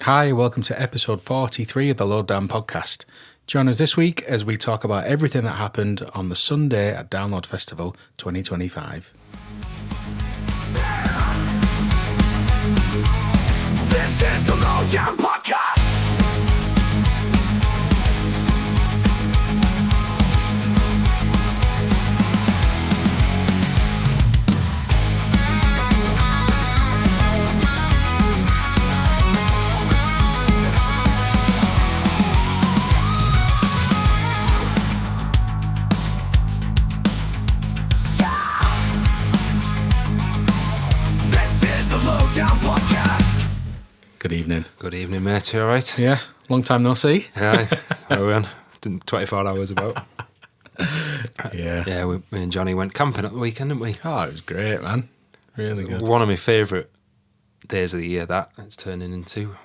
Hi, welcome to episode 43 of the Lowdown Podcast. Join us this week as we talk about everything that happened on the Sunday at Download Festival 2025. This is the Lowdown Podcast. Good evening. Good evening, mate. You all right? Yeah, long time no see. Yeah, how are we on? 24 hours about. Yeah. Yeah, me and Johnny went camping at the weekend, didn't we? Oh, it was great, man. Really good. One of my favourite days of the year, that it's turning into.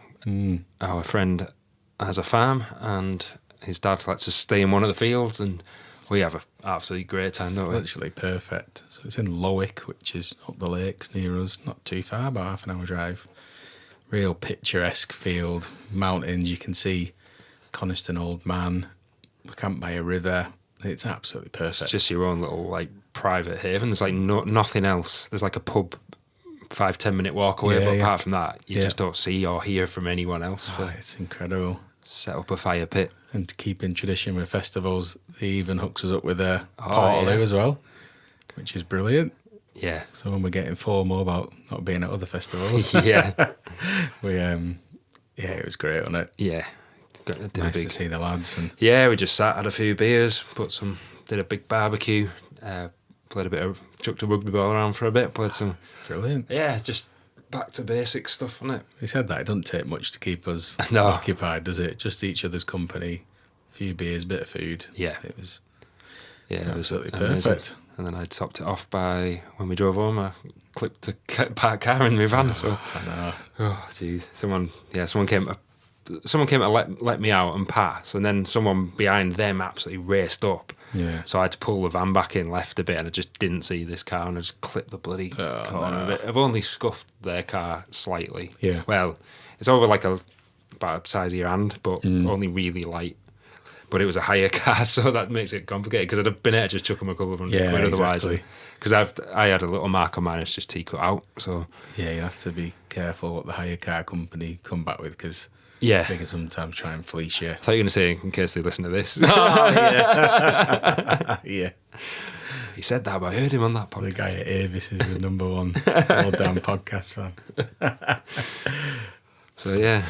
Our friend has a farm and his dad lets us stay in one of the fields and we have an absolutely great time, don't we? Literally perfect. So it's in Lowick, which is up the lakes near us, not too far, about half an hour drive. Real picturesque field, mountains. You can see Coniston Old Man. We camp by a river. It's absolutely perfect. It's just your own little like private haven. There's like nothing else. There's like a pub 5-10 minute walk away, but apart from that, you just don't see or hear from anyone else. It's incredible. Set up a fire pit. And to keep in tradition with festivals, they even hooks us up with a portaloo as well, which is brilliant. Yeah. So when we're getting FOMO about not being at other festivals, Yeah. it was great, wasn't it? Yeah. Nice to see the lads. And yeah, we just sat, had a few beers, did a big barbecue, chucked a rugby ball around for a bit, played some. Brilliant. Yeah, just back to basic stuff, wasn't it? He said that it doesn't take much to keep us No. occupied, does it? Just each other's company, a few beers, bit of food. Yeah. It was absolutely perfect. And then I topped it off by, when we drove home, I clipped a parked car in my van. So, I know. oh, jeez. Someone came to let me out and pass, and then someone behind them absolutely raced up. Yeah. So I had to pull the van back in, left a bit, and I just didn't see this car, and I just clipped the bloody corner of it. I've only scuffed their car slightly. Yeah. Well, it's over like about the size of your hand, but only really light. But it was a hire car, so that makes it complicated, because I'd have been able to just chuck them a couple of hundred quid otherwise. Because I had a little mark on mine, it's just T-cut out. So Yeah, you have to be careful what the hire car company come back with, because yeah. they can sometimes try and fleece you. I thought you were going to say, in case they listen to this. Yeah. He said that, but I heard him on that podcast. The guy at Avis is the number one all-down podcast fan. So yeah,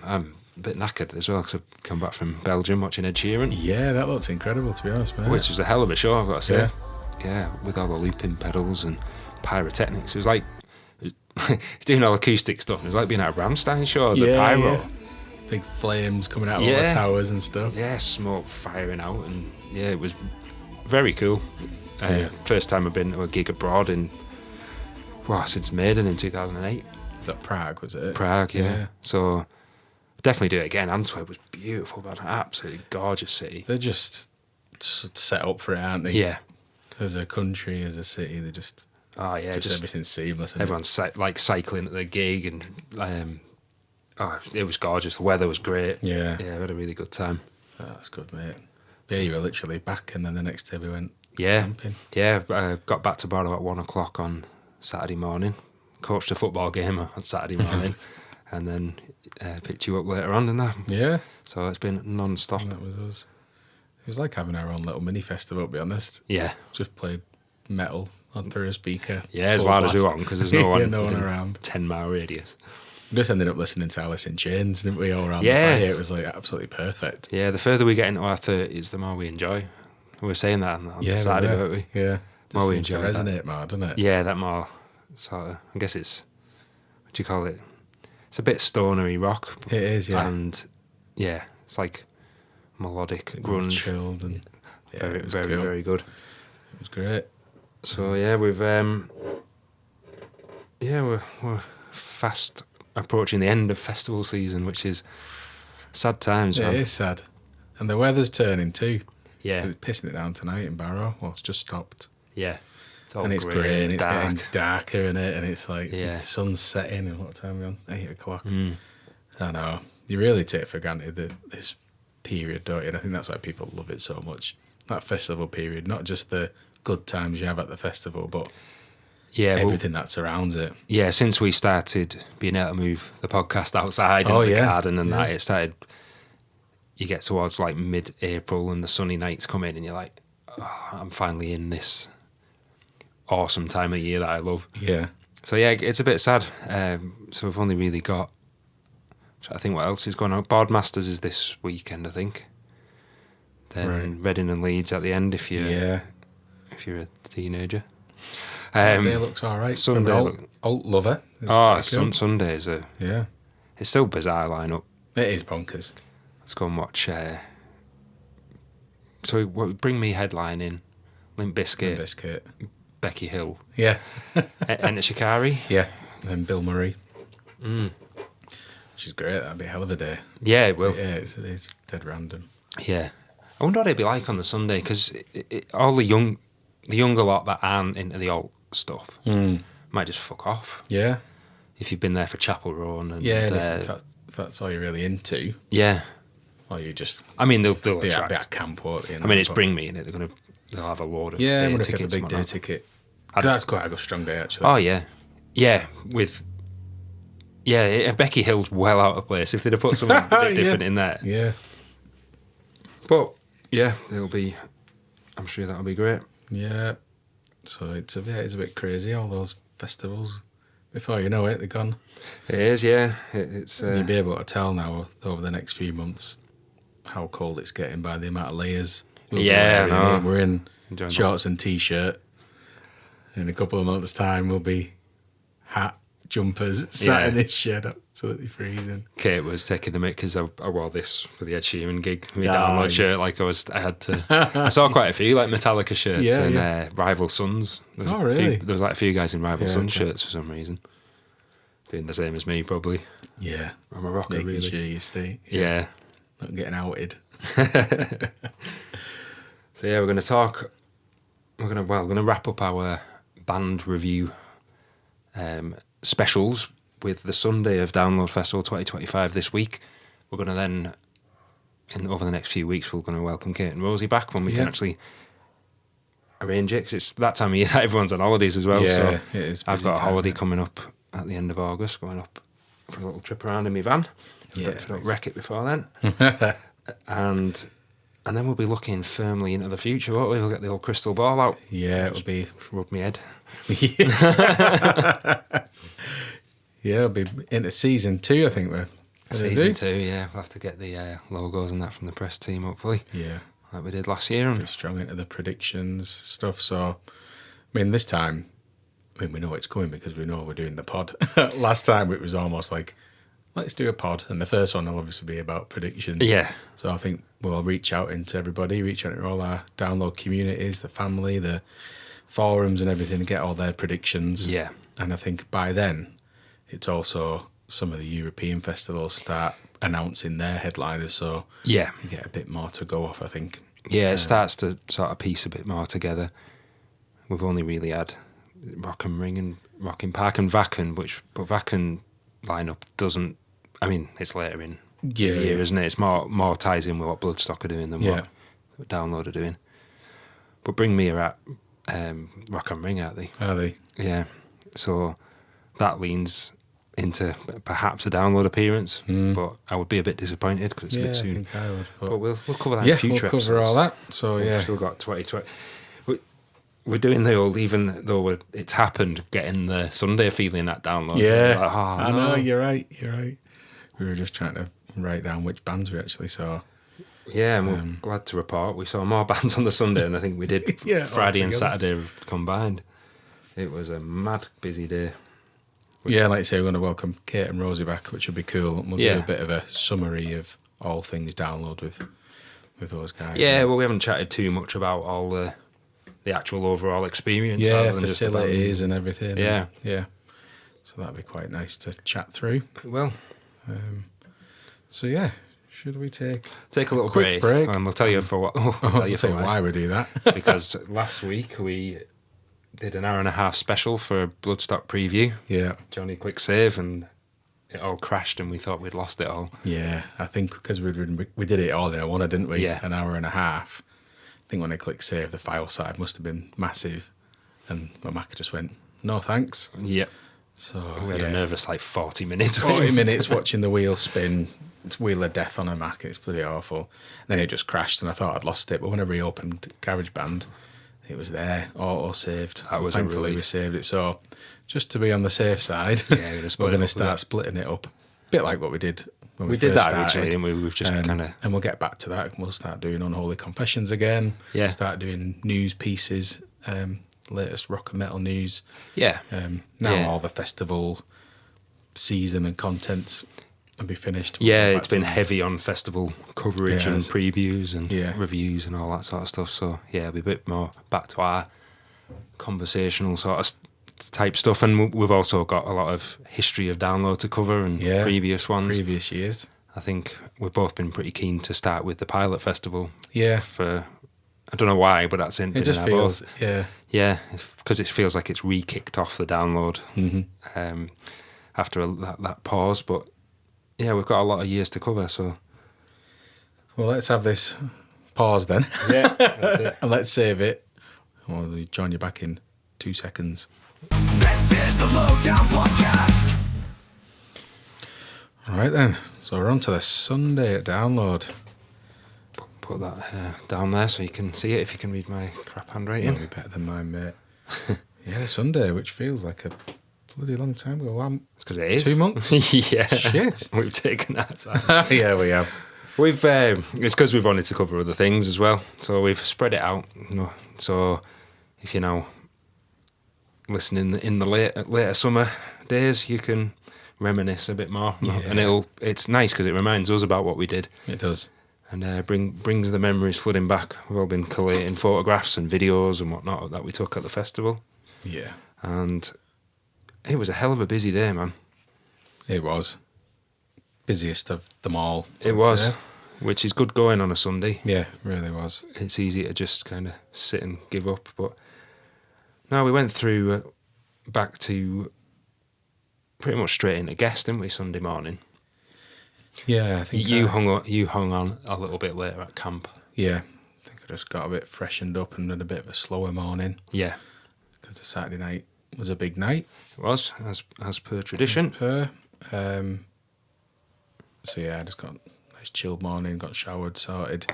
I'm a bit knackered as well, because I've come back from Belgium watching Ed Sheeran. Yeah, that looks incredible, to be honest, man. Which was a hell of a show, I've got to say. Yeah, with all the looping pedals and pyrotechnics. It was like, he's doing all acoustic stuff. It was like being at a Rammstein show, the pyro. Yeah. Big flames coming out of all the towers and stuff. Yeah, smoke firing out, and yeah, it was very cool. First time I've been to a gig abroad since Maiden in 2008. Was that Prague, was it? Prague, yeah. So definitely do it again. Antwerp was beautiful, man. Absolutely gorgeous city. They're just set up for it, aren't they? Yeah. As a country, as a city, they just everything's seamless. Everyone's cycling at the gig, and it was gorgeous. The weather was great. Yeah. Yeah, we had a really good time. Oh, that's good, mate. Yeah, you were literally back, and then the next day we went camping. Yeah, I got back to Barrow at 1 o'clock on Saturday morning, coached a football game on Saturday morning, and then picked you up later on, didn't I? Yeah. So it's been non-stop. And that was us. It was like having our own little mini festival, to be honest. Yeah. Just played metal on through a speaker. Yeah, as loud as we want, because there's no one, no one around. 10-mile radius. We just ended up listening to Alice in Chains, didn't we, all around the fire? It was like absolutely perfect. Yeah, the further we get into our 30s, the more we enjoy. We were saying that on Saturday, weren't we? Yeah. More Just we seems to enjoy resonate more, doesn't it? Yeah, that more sort of, I guess it's, what do you call it? It's a bit stonery rock. It is, yeah. And yeah, it's like melodic, grunge. Chilled and very, very, cool. very good. It was great. So yeah, we're fast approaching the end of festival season, which is sad times, man. It is sad. And the weather's turning too. Yeah. It's pissing it down tonight in Barrow. Well, it's just stopped. Yeah. And it's grey and it's getting darker in it, and it's like Yeah. the sun's setting, and what time are we on? 8 o'clock. Mm. I know. You really take for granted this period, don't you? And I think that's why people love it so much. That festival period, not just the good times you have at the festival, but everything that surrounds it. Yeah, since we started being able to move the podcast outside in the garden and that, it started. You get towards like mid-April and the sunny nights come in, and you're like, oh, I'm finally in this awesome time of year that I love. Yeah. So yeah, it's a bit sad. So we've only really got. I think what else is going on? Boardmasters is this weekend, I think. Then Reading and Leeds at the end if you're a teenager. Sunday looks all right. Sunday alt lover. Sundays are. Yeah. It's still bizarre lineup. It is bonkers. Let's go and watch. So bring me headline in. Limp Bizkit. Becky Hill. Yeah. Enter Shikari. Yeah. And Bill Murray. Which is great. That'd be a hell of a day. Yeah, it will. Yeah, it's dead random. Yeah. I wonder what it'd be like on the Sunday, because all the younger lot that aren't into the alt stuff might just fuck off. Yeah. If you've been there for Chapel Run. And, if that's all you're really into. Yeah. Or you just... I mean, they'll be attract. at camp, won't they? I mean, it's Bring Me in it. They'll have a load of day tickets. Yeah, a big day ticket. That's quite a strong day, actually. Oh, yeah. Yeah, Becky Hill's well out of place if they'd have put something a bit different in there. Yeah. But, yeah, I'm sure that'll be great. Yeah. So it's a bit crazy, all those festivals. Before you know it, they're gone. It is, yeah. It's you'll be able to tell now over the next few months how cold it's getting by the amount of layers. We're in shorts and t-shirt. In a couple of months' time, we'll be hat, jumpers, sat in this shed, absolutely freezing. Kate was taking the mic because I wore this for the Ed Sheeran gig. My download shirt, I had to. I saw quite a few like Metallica shirts and Rival Sons. Really? There was like a few guys in Rival Sons shirts for some reason. Doing the same as me, probably. Yeah. I'm a rocker, Making really. sure you stay. Yeah. Not getting outed. So yeah, we're going to talk. We're going to wrap up our band review specials with the Sunday of Download Festival 2025 this week. We're going to then, over the next few weeks, we're going to welcome Kate and Rosie back when we can actually arrange it, because it's that time of year that everyone's on holidays as well. Yeah, so it is. I've got a holiday coming up at the end of August, going up for a little trip around in my van. Yeah, if I don't wreck it before then. And then we'll be looking firmly into the future, won't we? We'll get the old crystal ball out. Yeah, it'll be... Rub my head. Yeah, it'll be into season 2, I think we're... Season 2, yeah. We'll have to get the logos and that from the press team, hopefully. Yeah. Like we did last year. We're strong into the predictions stuff, so... I mean, this time... we know it's coming because we know we're doing the pod. Last time it was almost like... let's do a pod, and the first one will obviously be about predictions. Yeah. So I think we'll reach out into everybody, reach out to all our download communities, the family, the forums and everything, and get all their predictions. Yeah. And I think by then, it's also some of the European festivals start announcing their headliners, so you get a bit more to go off, I think. Yeah, it starts to sort of piece a bit more together. We've only really had Rock and Ring and Rocking Park and Wacken, but Wacken lineup doesn't... I mean, it's later in the year, isn't it? It's more ties in with what Bloodstock are doing than what Download are doing. But Bring Me are at Rock and Ring, aren't they? Are they? Yeah. So that leans into perhaps a Download appearance, but I would be a bit disappointed because it's a bit soon. I think I would. But we'll cover that in future we'll cover episodes. all that. So We've still got 2020. We're doing the old, even though it's happened, getting the Sunday feeling at Download. Yeah, like, I know, you're right. We were just trying to write down which bands we actually saw. Yeah, and we're glad to report we saw more bands on the Sunday than I think we did Friday and Saturday combined. It was a mad busy day. Yeah, like I say, we're going to welcome Kate and Rosie back, which would be cool. And we'll do a bit of a summary of all things Download with those guys. Yeah, well, we haven't chatted too much about all the actual overall experience. Yeah, facilities and everything. Yeah. Yeah. So that'd be quite nice to chat through. Well, so yeah, should we take a little quick break? And we'll tell you for what. I'll tell you why we do that. Because last week we did an hour and a half special for Bloodstock preview. Yeah. Johnny clicked save, and it all crashed and we thought we'd lost it all. Yeah, I think because we did it all in a one, didn't we? Yeah. An hour and a half. I think when I clicked save, the file size must have been massive, and my Mac just went, no thanks. Yep. So We had a nervous like 40 minutes. 40 minutes watching the wheel spin. It's wheel of death on a Mac. It's pretty awful. And then it just crashed, and I thought I'd lost it. But when I reopened GarageBand, it was there, auto saved. That was a thankfully we relief. saved it. So just to be on the safe side, Yeah, we're going to start splitting it up, a bit like what we did when We we did first that started. originally, didn't we? We've just kind of. And we'll get back to that. We'll start doing Unholy Confessions again. Yeah. Start doing news pieces, latest rock and metal news. Yeah. Now Yeah. all the festival season and contents will be finished. We'll Yeah, go back it's to been them. heavy on festival coverage Yeah, and it's- previews and Yeah. reviews and all that sort of stuff. So yeah, it'll be a bit more back to our conversational sort of type stuff. And we've also got a lot of history of download to cover and Yeah. previous ones. Previous years. I think we've both been pretty keen to start with the Pilot Festival. Yeah. For I don't know why, but that's in. It just in our feels, both. yeah. Because it feels like it's re-kicked off the download after that pause. But yeah, we've got a lot of years to cover. So Well, let's have this pause then. yeah, that's it. And let's save it. We'll join you back in 2 seconds. This is the Lowdown Podcast. All right then. So we're on to the Sunday at download. Put that down there so you can see it if you can read my crap handwriting. It'll be better than mine, mate. Yeah, Sunday, which feels like a bloody long time ago. It's because it is 2 months? yeah, Shit. we've taken that time. Yeah, we have. We've it's because we've wanted to cover other things as well, so we've spread it out. So if you're now listening in the later summer days, you can reminisce a bit more, and it's nice because it reminds us about what we did. It does. And brings the memories flooding back. We've all been collating photographs and videos and whatnot that we took at the festival. Yeah, And it was a hell of a busy day, man. it was. Busiest of them all. It I'd was, say. which is good going on a Sunday. Yeah, really was. It's easy to just kind of sit and give up. But no, we went through back to pretty much straight into guest, didn't we, Sunday morning? Yeah, I think You hung on a little bit later at camp. Yeah, I think I just got a bit freshened up and had a bit of a slower morning Yeah, because the Saturday night was a big night. it was, as per tradition. So yeah, I just got a nice chilled morning, got showered, sorted.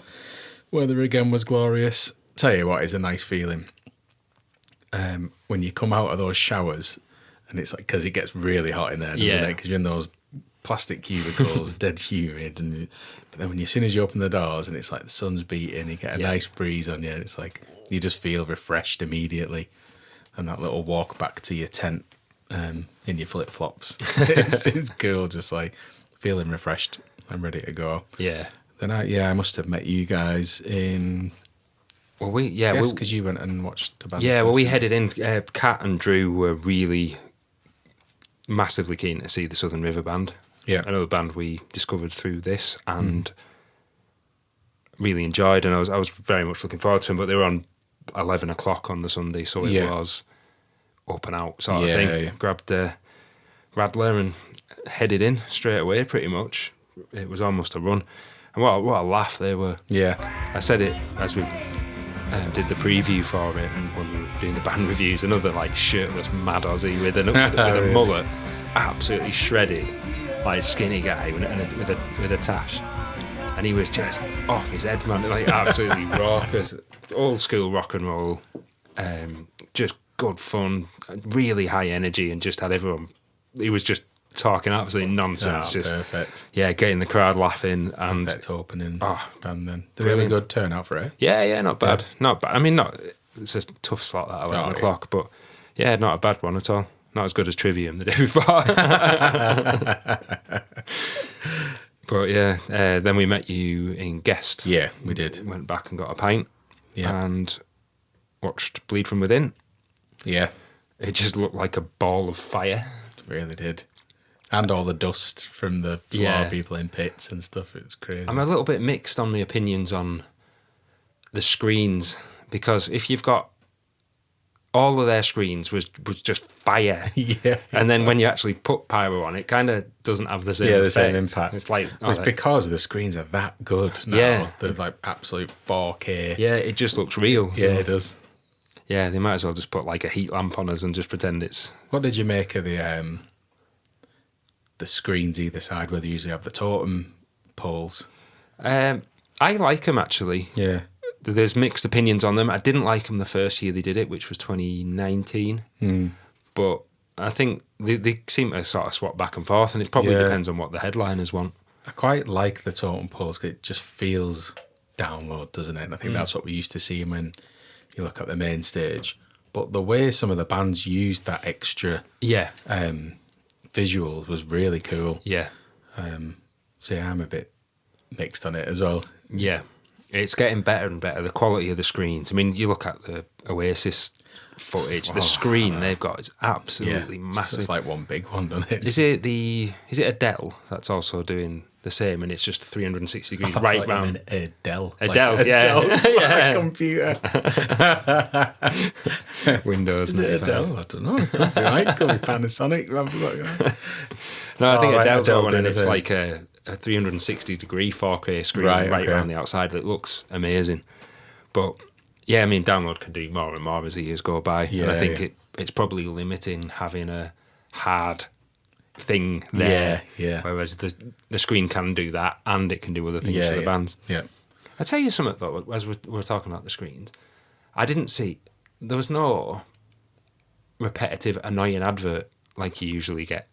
Weather again was glorious. Tell you what is a nice feeling. When you come out of those showers and it's like, because it gets really hot in there, doesn't Yeah. it? Because you're in those plastic cubicles, dead humid. But then as soon as you open the doors and it's like the sun's beating, you get a Yeah. nice breeze on you. It's like you just feel refreshed immediately. And that little walk back to your tent in your flip flops, it's cool. Just like feeling refreshed and ready to go. Yeah. Then I must have met you guys in Well, we because you went and watched the band. yeah. Well, we first. headed in. Kat and Drew were really massively keen to see the Southern River Band. Yeah. Another band we discovered through this and really enjoyed, and I was very much looking forward to them. But they were on 11 o'clock on the Sunday, so it Yeah. was up and out sort of Yeah, thing. yeah. Grabbed Radler and headed in straight away. Pretty much, it was almost a run. And what a laugh they were. Yeah, I said it as we did the preview for it, and when we were doing the band reviews, another like shirtless mad Aussie with a mullet, absolutely shredded, like skinny guy with a tash, and he was just off his head, man, like absolutely raucous, old school rock and roll, just good fun, really high energy, and just had everyone. He was just talking absolute nonsense, just perfect. yeah, getting the crowd laughing and. Perfect opening Oh, band then. The really brilliant. good turnout for it. Yeah, not bad. Not bad. I mean, it's a tough slot that 11 Oh, yeah. o'clock, but yeah, not a bad one at all. Not as good as Trivium the day before. But yeah, then we met you in guest. Yeah, we did. Went back and got a pint Yeah, and watched Bleed From Within. yeah, It just looked like a ball of fire. it really did. And all the dust from the floor, Yeah. people in pits and stuff. It was crazy. I'm a little bit mixed on the opinions on the screens, because if you've got all of their screens was just fire. Yeah. And then when you actually put pyro on, it kind of doesn't have the same Yeah, the effect. same impact. It's like, It's because the screens are that good now. Yeah. They're like absolute 4K. yeah, it just looks real. So, Yeah, it does. yeah, they might as well just put like a heat lamp on us and just pretend it's... What did you make of the screens either side where they usually have the totem poles? I like them, actually. Yeah. There's mixed opinions on them. I didn't like them the first year they did it, which was 2019. But I think they seem to sort of swap back and forth, and it probably Yeah. depends on what the headliners want. I quite like the totem poles 'cause it just feels download, doesn't it? And I think that's what we used to see when you look at the main stage. But the way some of the bands used that extra Yeah, visual was really cool. yeah, So yeah, I'm a bit mixed on it as well. yeah. It's getting better and better. The quality of the screens. I mean, you look at the Oasis footage. The screen they've got is absolutely massive. It's like one big one, doesn't it? Is it Adele that's also doing the same, and it's just 360 degrees I right thought you round? meant Adele. Adele, like yeah. Adele, like Yeah. a computer. Windows. Is it 95. Adele? I don't know. It could be right. It could be Panasonic. No, I think right, Adele's Adele's one, doing and the it's same. like a 360 degree 4K screen Right, right okay. around the outside that looks amazing. But yeah, I mean, download can do more and more as the years go by, and I Yeah, think yeah. it's probably limiting having a hard thing there. Yeah, yeah. Whereas the screen can do that, and it can do other things for the bands. Yeah. I'll tell you something though, as we're talking about the screens, I didn't see, there was no repetitive, annoying advert like you usually get.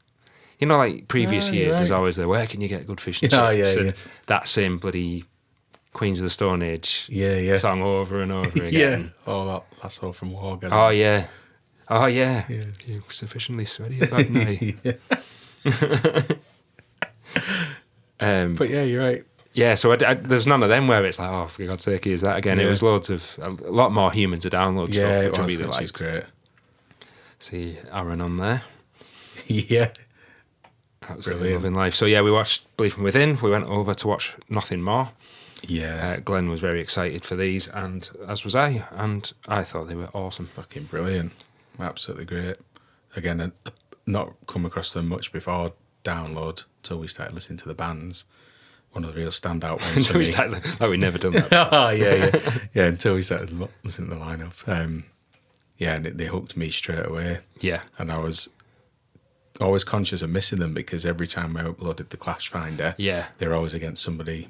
You know, like previous years, there's always where can you get good fish and chips? Yeah, yeah, and yeah. that same bloody Queens of the Stone Age Yeah. song over and over Yeah. again. Oh, that's all from War. Oh, yeah. Oh, yeah. You're sufficiently sweaty about night. But yeah, you're right. Yeah, so there's none of them where it's like, oh, for God's sake, here's that again. It Yeah. was loads of, a lot more human to download stuff, Yeah, it which I was, really which is liked. great. See Aaron on there. Yeah. Absolutely Brilliant. loving life. So yeah, we watched Believe From Within. We went over to watch Nothing More. Yeah. Glenn was very excited for these, and as was I. And I thought they were awesome. Fucking brilliant. Absolutely great. Again, not come across them much before download till we started listening to the bands. One of the real standout ones for we me. started, like we'd never done that. Oh, yeah. Yeah, until we started listening to the lineup. Yeah, and they hooked me straight away. Yeah. And I was always conscious of missing them because every time I uploaded the Clash Finder, Yeah. they're always against somebody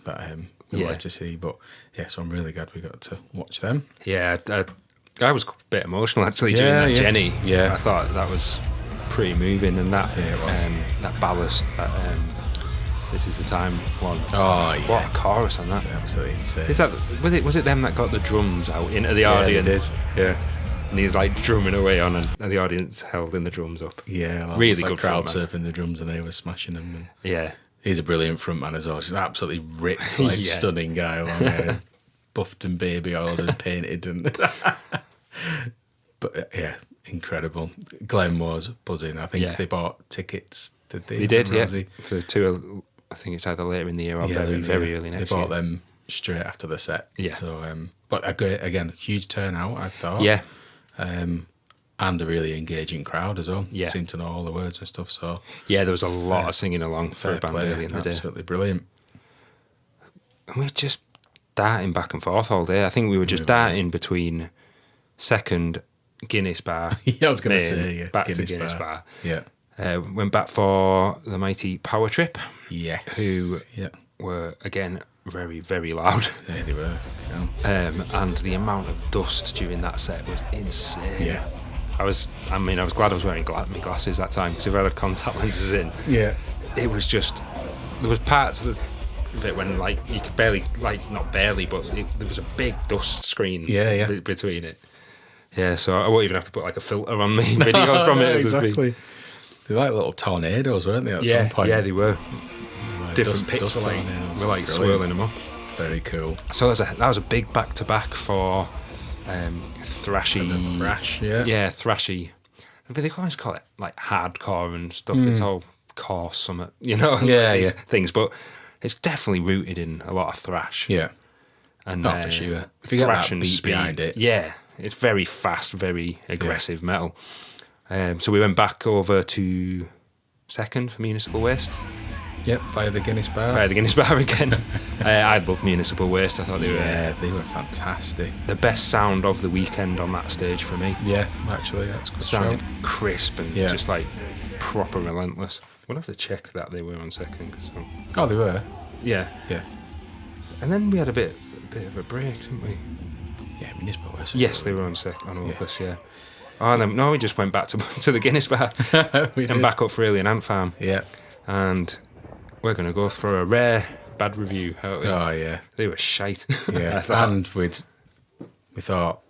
that we Yeah. wanted to see. But yeah, so I'm really glad we got to watch them. Yeah, I was a bit emotional actually during Yeah, that yeah. Jenny. Yeah. I thought that was pretty moving, and that Yeah, it was. that ballast, that this is the time one. Oh, yeah. What a chorus on that! It's absolutely insane. Is that was it them that got the drums out into the Yeah, they audience? did. Yeah. And he's like drumming away on, and the audience held in the drums up. Yeah, like, Really it's like good crowd frontman. surfing the drums and they were smashing them. And Yeah, he's a brilliant frontman as well. He's an absolutely ripped, like Yeah. stunning guy, long hair, buffed and baby oiled and painted, and but yeah, incredible. Glenn was buzzing. I think Yeah. they bought tickets. Did they? they did. Yeah, Rosie? for two. I think it's either later in the year or Yeah, very early next They bought year. them straight after the set. Yeah. So, but a great, again, huge turnout. I thought. Yeah, And a really engaging crowd as well. Yeah. Seemed to know all the words and stuff. So yeah. There was a lot of singing along for fair a band play. early in the day. Absolutely brilliant. And we're just darting back and forth all day. I think we were just darting between second Guinness Bar, Yeah, I was going to main, say, yeah, back Guinness to Guinness Bar. Bar. Yeah. Went back for the mighty Power Trip, Yes. Who- Yeah. were again very, very loud. Yeah, they were. Yeah. And the amount of dust during that set was insane. Yeah. I was glad I was wearing my glasses that time, because if I had contact lenses in, Yeah. it was just, there was parts of it when like you could barely, like not barely, but there was a big dust screen Yeah. between it. Yeah, so I won't even have to put like a filter on me videos from it. Exactly. They're like little tornadoes, weren't they, at some point? Yeah, they were. Like Different dust pixel, tornadoes. we're like Brilliant. swirling them up. Very cool. So that was a big back-to-back for thrashy. The thrash, yeah. Yeah, thrashy. But they always call it like hardcore and stuff. It's all coarse, some, you know, Yeah, these yeah. things. But it's definitely rooted in a lot of thrash. Yeah. And Oh, for sure. If you get thrash that and beat speed. behind it. Yeah, It's very fast, very aggressive metal. So we went back over to Second for Municipal Waste. Yep, via the Guinness Bar. Via the Guinness Bar again. I love Municipal Waste. I thought they were fantastic. The best sound of the weekend on that stage for me. Yeah, actually, that's good. Sounded crisp and just like proper relentless. We'll have to check that they were on Second. So. Oh, they were? Yeah. Yeah. And then we had a bit of a break, didn't we? Yeah, Municipal Waste. Yes, they were on Opus, yeah. Oh, and then, no, we just went back to the Guinness Bar and back up for Alien Ant Farm. Yeah. And we're going to go for a rare bad review. Oh, yeah. They were shite. Yeah, and we thought,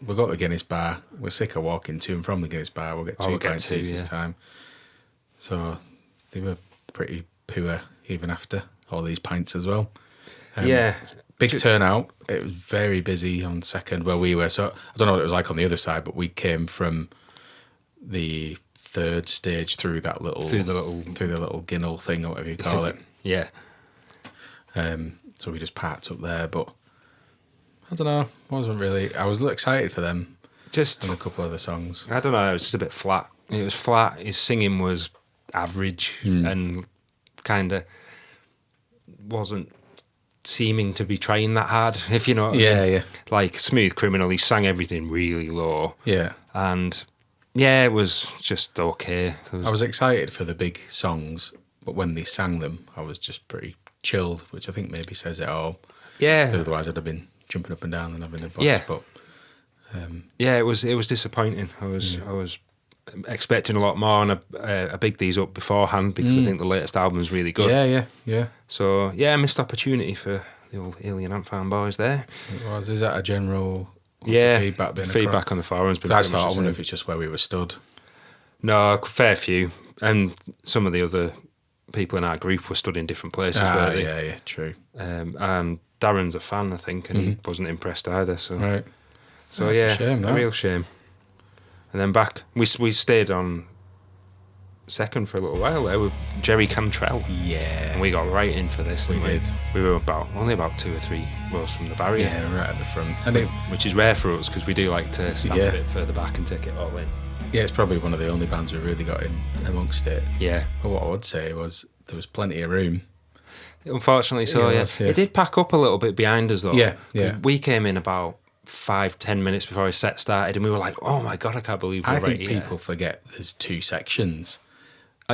we've got the Guinness Bar, we're sick of walking to and from the Guinness Bar, we'll get two pints this time. So they were pretty poor even after all these pints as well. Big turnout. It was very busy on Second where we were. So I don't know what it was like on the other side, but we came from the third stage through the little Ginnell thing or whatever you call it. Yeah. So we just parked up there, but I don't know. I was excited for them. Just and a couple of the songs. I don't know. It was just a bit flat. It was flat. His singing was average and kind of wasn't seeming to be trying that hard, if you know what I mean. Yeah. Like Smooth Criminal, he sang everything really low. Yeah. And it was just okay. I was excited for the big songs, but when they sang them, I was just pretty chilled, which I think maybe says it all. Yeah. Because otherwise I'd have been jumping up and down and having a box. Yeah. But it was disappointing. I was expecting a lot more, and I bigged these up beforehand because I think the latest album's really good. Yeah. So missed opportunity for the old Alien Ant Farm boys there. It was. Is that a general feedback on the forums? Because I wonder if it's just where we were stood. No, fair few, and some of the other people in our group were stood in different places. Yeah, true. And Darren's a fan, I think, and he wasn't impressed either. So right. So that's a shame, a real shame. And then back, we stayed on Second for a little while there with Jerry Cantrell. Yeah. And we got right in for this. We did. We were only about 2 or 3 rows from the barrier. Yeah, right at the front. Which is rare for us because we do like to stand a bit further back and take it all in. Yeah, it's probably one of the only bands we really got in amongst it. Yeah. But what I would say was there was plenty of room. Unfortunately so, yeah. It did pack up a little bit behind us though. Yeah. We came in about 5-10 minutes before his set started, and we were like, "Oh my god, I can't believe we're right here." I think people forget there's 2 sections.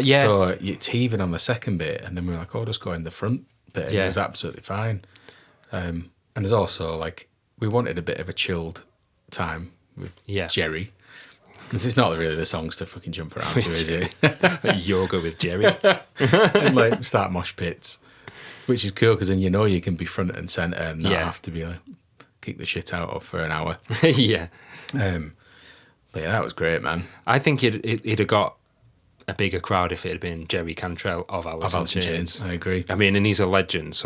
Yeah. So it's heaving on the second bit, and then we were like, "Oh, just go in the front bit." And it was absolutely fine. And there's also like we wanted a bit of a chilled time with Jerry, because it's not really the songs to fucking jump around to, is it? Yoga with Jerry, and like start mosh pits, which is cool because then you can be front and center and not have to be like kick the shit out of for an hour. Yeah. But yeah, that was great, man. I think it'd have got a bigger crowd if it had been Jerry Cantrell of Alice in Chains. I agree. I mean, and he's a legend,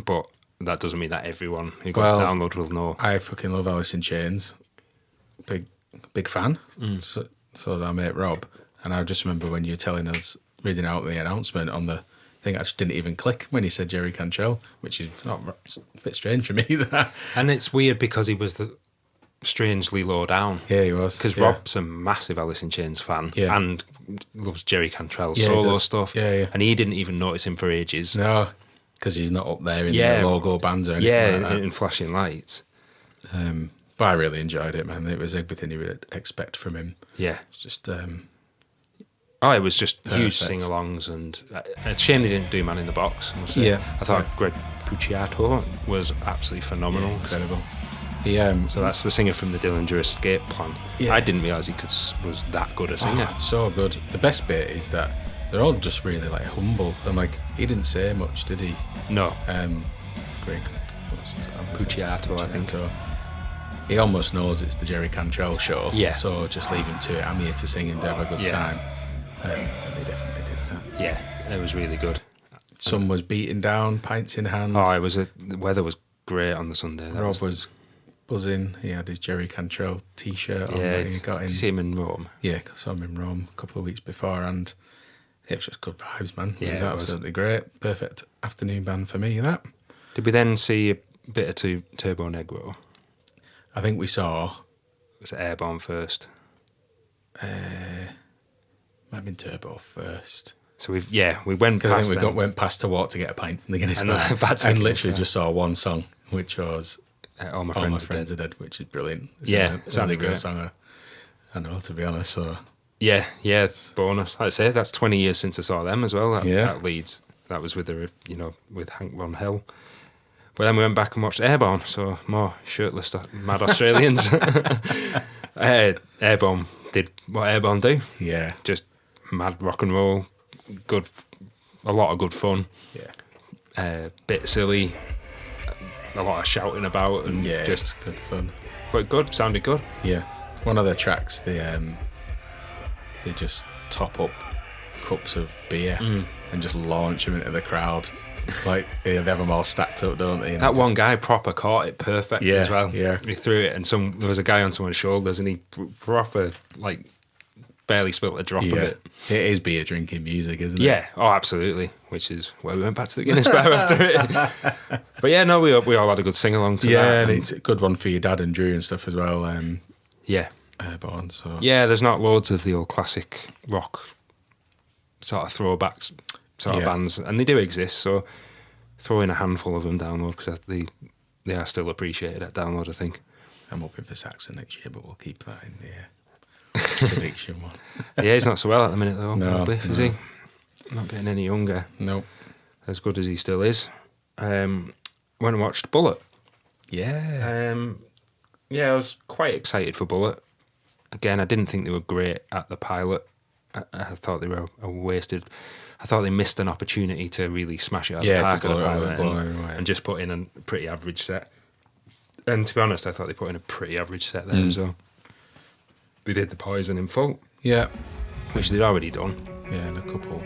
but that doesn't mean that everyone who goes to download will know. I fucking love Alice in Chains. Big fan. So is our mate Rob. And I just remember when you were telling us, reading out the announcement on the thing, I just didn't even click when he said Jerry Cantrell, which is not a bit strange for me. That. And it's weird because he was strangely low down. Yeah, he was. Because Rob's a massive Alice in Chains fan and loves Jerry Cantrell's solo stuff. Yeah. And he didn't even notice him for ages. No, because he's not up there in the logo bands or anything like that. In flashing lights. But I really enjoyed it, man. It was everything you would expect from him. Yeah. It's just... it was just huge sing-alongs, and it's a shame they didn't do Man in the Box. I thought Greg Puciato was absolutely phenomenal. Incredible. So that's the singer from the Dillinger Escape Plan. Yeah. I didn't realise he was that good a singer. So good. The best bit is that they're all just really like humble. I'm like, he didn't say much, did he? No. Greg Puciato, I think. He almost knows it's the Jerry Cantrell show. Yeah. So just leave him to it. I'm here to sing and have a good time. And they definitely did that. Yeah, it was really good. Sun was beating down, pints in hand. The weather was great on the Sunday. Rob was buzzing. He had his Jerry Cantrell t-shirt on that he got in. Did you see him in Rome? Yeah, I saw him in Rome a couple of weeks before, and it was just good vibes, man. Yeah, it was absolutely great. Perfect afternoon band for me, that. Did we then see a bit of Turbo Negro? I think we saw. Was it Airborne first? Might have been Turbo first. So we went Because I past think them. went past to walk to get a pint from the Guinness And bar, that's and it, literally yeah. just saw one song, which was All My "All Friends My Are Friends Dead. Are Dead," which is brilliant. It's Yeah, it's sounded a good great. song. I know, to be honest. So Yeah, bonus. Like I say, that's 20 years since I saw them as well. That Leeds. That was with with Hank Von Hell. But then we went back and watched Airborne, so more shirtless, mad Australians. Airborne did what Airborne do. yeah, Just mad rock and roll, a lot of good fun. yeah, Bit silly, a lot of shouting about, and yeah. just It's good fun. but good, sounded good. Yeah, one of their tracks, they just top up cups of beer and just launch them into the crowd. Like they have them all stacked up, don't they? That one guy proper caught it perfect Yeah, as well. yeah. He threw it, and there was a guy on someone's shoulders, and he proper like barely spilt a drop of Yeah, it. it is beer drinking music, isn't it? Yeah, oh, absolutely. Which is why we went back to the Guinness bar after it. But yeah, no, we all had a good sing along to that. Yeah, and it's a good one for your dad and Drew and stuff as well. Yeah, Airborne. So yeah. There's not loads of the old classic rock sort of throwbacks sort of Yeah. bands, and they do exist. So throw in a handful of them download because they are still appreciated at download, I think. I'm hoping for Saxon next year, but we'll keep that in the prediction one. Yeah, he's not so well at the minute though. No, Biff, is no. he? Not getting any younger. Nope. As good as he still is. Went and watched Bullet. Yeah. Yeah, I was quite excited for Bullet. Again, I didn't think they were great at the pilot. I thought they were a wasted. I thought they missed an opportunity to really smash it out of the Yeah, park to at the blow pilot it away. and just put in a pretty average set. And to be honest, I thought they put in a pretty average set there as well. They did The Poison in full, Yeah. which they'd already done. Yeah, and a couple more.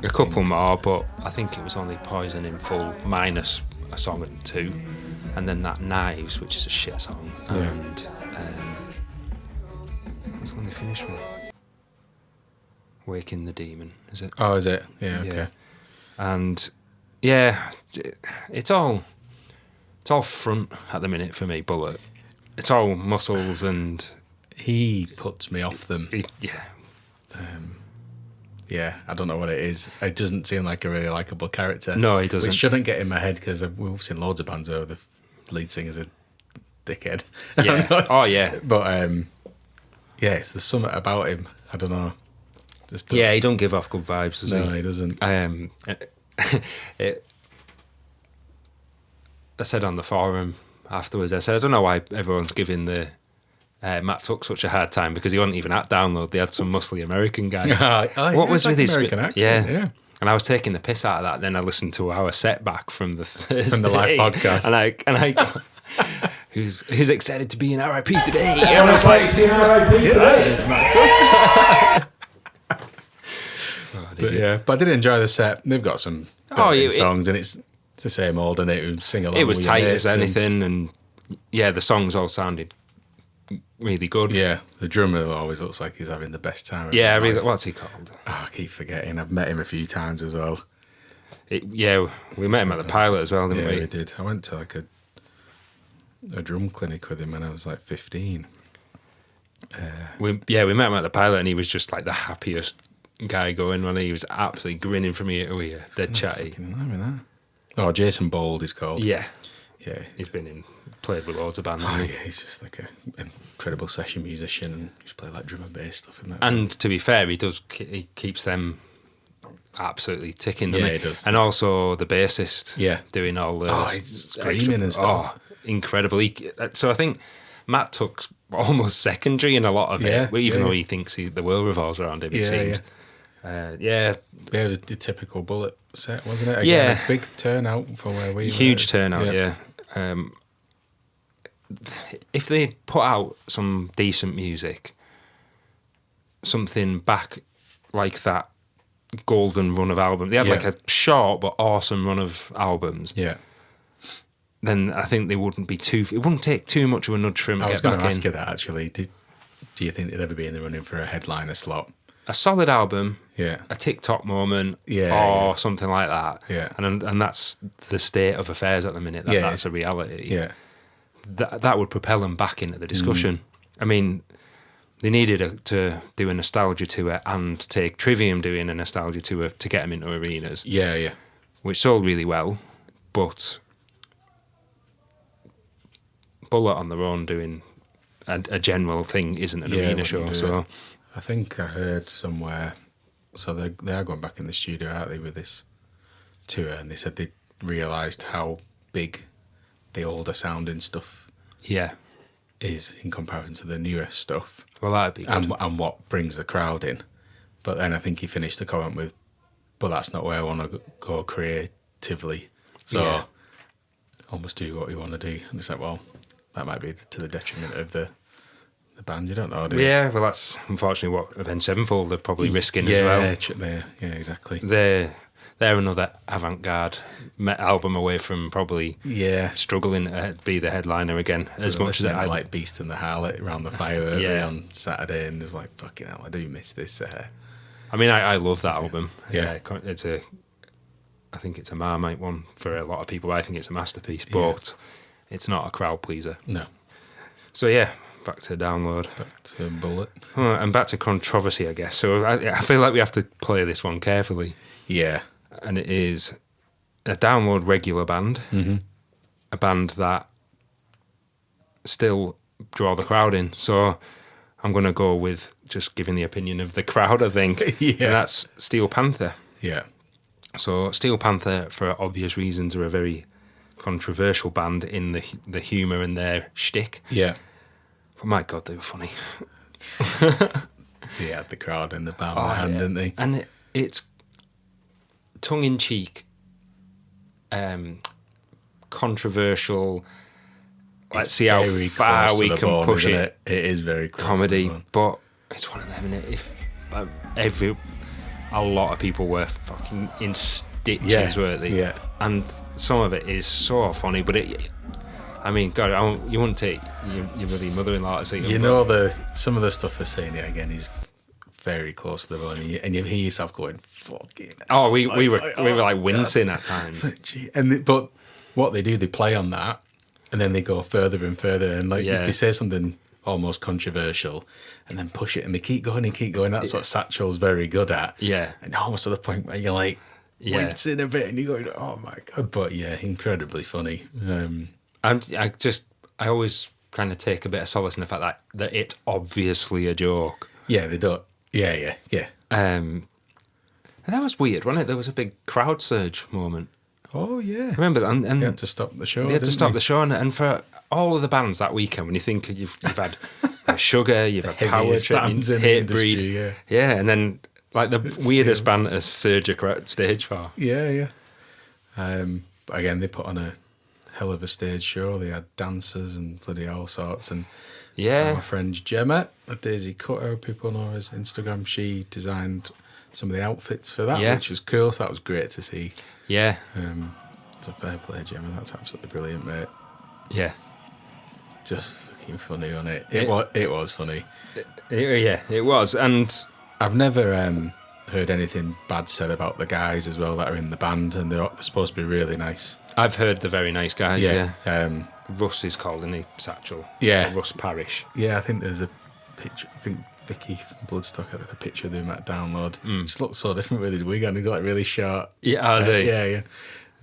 I A couple more, but I think it was only Poison in full minus a song at 2, and then that Knives, which is a shit song, Yeah. and what's the one they finished with? Waking the Demon, is it? Oh, is it? Yeah, okay. Yeah. And yeah, it's all front at the minute for me. Bullet, it's all muscles and He puts me off them. yeah. Yeah, I don't know what it is. It doesn't seem like a really likable character. No, he doesn't. Which shouldn't get in my head because we've seen loads of bands where the lead singer's a dickhead. Yeah. Oh yeah. But yeah, it's the something about him. I don't know. Just Yeah, he don't give off good vibes, does no, he? he doesn't. I said on the forum afterwards, I said, I don't know why everyone's giving the Matt Tuck such a hard time because he wasn't even at download. They had some muscly American guy. Oh, What yeah, was it's like with his American accent? Yeah. And I was taking the piss out of that. Then I listened to our setback from the Thursday, From the live podcast. and I go, who's excited to be in RIP today? And I was like, But yeah, but I did enjoy the set. They've got some yeah, songs, and it's the same old, and it sing along. it was with your tight mates as anything, and yeah, the songs all sounded really good. Yeah, the drummer always looks like he's having the best time. Of Yeah, his really. life. What's he called? Oh, I keep forgetting. I've met him a few times as well. Yeah, we met him at the pilot as well, didn't Yeah, we? we did. I went to like a drum clinic with him when I was like 15. We met him at the pilot, and he was just like the happiest guy going. When he was absolutely grinning from ear to ear, dead chatty. Fucking remember that? Oh, Jason Bold is called. Yeah, Yeah. he's played with loads of bands. Oh, hasn't he? yeah, he's just like an incredible session musician, and he's played like drum and bass stuff in that. And to be fair, he keeps them absolutely ticking. Doesn't Yeah, he does. And also the bassist, Yeah. doing all the he's screaming and stuff. Oh, incredible. So I think Matt Tuck's almost secondary in a lot of Yeah, it, even yeah. though he thinks the world revolves around him. It Yeah, seems. Yeah, Yeah, it was the typical Bullet set, wasn't it? Yeah. a big turnout for where we were. huge turnout. Yeah. If they put out some decent music, something back like that golden run of albums, they had Yeah. like a short but awesome run of albums. Yeah. Then I think they wouldn't be too. It wouldn't take too much of a nudge for him I to was get going back to ask in. you that actually. Do you think they'd ever be in the running for a headliner slot? A solid album, Yeah. a TikTok moment, Yeah, or yeah. something like that. Yeah. And that's the state of affairs at the minute. Yeah. That's a reality. Yeah. that would propel them back into the discussion. I mean, they needed to do a nostalgia tour and take Trivium doing a nostalgia tour to get them into arenas. Yeah, yeah. Which sold really well, but Bullet on their own doing a general thing isn't an arena show. So I think I heard somewhere, so they are going back in the studio, aren't they, with this tour, and they said they realised how big the older sounding stuff is in comparison to the newer stuff. Well, that'd be good. And what brings the crowd in. But then I think he finished the comment with, but that's not where I want to go creatively. So almost do what you want to do. And it's like, well, that might be to the detriment of the band. You don't know, do you? Yeah, well, that's unfortunately what Avenged Sevenfold are probably risking as well. Yeah, exactly. They're another avant-garde album away from probably struggling to be the headliner again. As much as I like Beast and the Harlot around the fire on Saturday, and it was like, fucking hell, I do miss this. I mean, I love that album. Yeah, I think it's a Marmite one for a lot of people. I think it's a masterpiece, but it's not a crowd pleaser. No. So yeah, back to Download. Back to Bullet. Oh, and back to Controversy, I guess. So I feel like we have to play this one carefully. Yeah. And it is a Download regular band, a band that still draw the crowd in. So I'm going to go with just giving the opinion of the crowd, I think. And that's Steel Panther. Yeah. So Steel Panther, for obvious reasons, are a very controversial band in the humour and their shtick. Yeah. But my God, they were funny. They had the crowd in the palm of their hand, didn't they? And it's tongue-in-cheek, controversial. Let's see how far we can push it. It is very close comedy, but it's one of them, isn't it? If a lot of people were fucking in stitches, weren't they? Yeah. And some of it is so funny, but I mean, God, you wouldn't take your bloody mother-in-law to see them. You know, some of the stuff they're saying again is very close to the bone, and you hear yourself going, "Fucking." Oh, we were like wincing at times. But what they do, they play on that, and then they go further and further, and they say something almost controversial, and then push it, and they keep going and keep going. That's what Satchel's very good at. Yeah, and almost to the point where you're like wincing a bit, and you're going, "Oh my God!" But yeah, incredibly funny. I always kind of take a bit of solace in the fact that it's obviously a joke. Yeah, they don't. Yeah. And that was weird, wasn't it? There was a big crowd surge moment. Oh yeah, remember that? And they had to stop the show. They had to stop the show, and for all of the bands that weekend, when you think you've had Sugar, you've had Power Trip, Hatebreed, and then like the weirdest band to surge across stage for. Yeah. But again, they put on a hell of a stage show. They had dancers and bloody all sorts. And my friend Gemma at Daisy Cutter, people know her as Instagram, she designed some of the outfits for that, which was cool. So that was great to see. Yeah. So fair play, Gemma. That's absolutely brilliant, mate. Yeah. Just fucking funny, wasn't it? It was funny. It was. And I've never heard anything bad said about the guys as well that are in the band, and they're supposed to be really nice. I've heard they're very nice guys. Yeah. Russ is called, isn't he? Satchel. Yeah. Russ Parrish. Yeah, I think there's a picture. I think Vicky from Bloodstock had a picture of him at Download. Just looks so different with his wig on. He's got like really short. Yeah, has he? Yeah.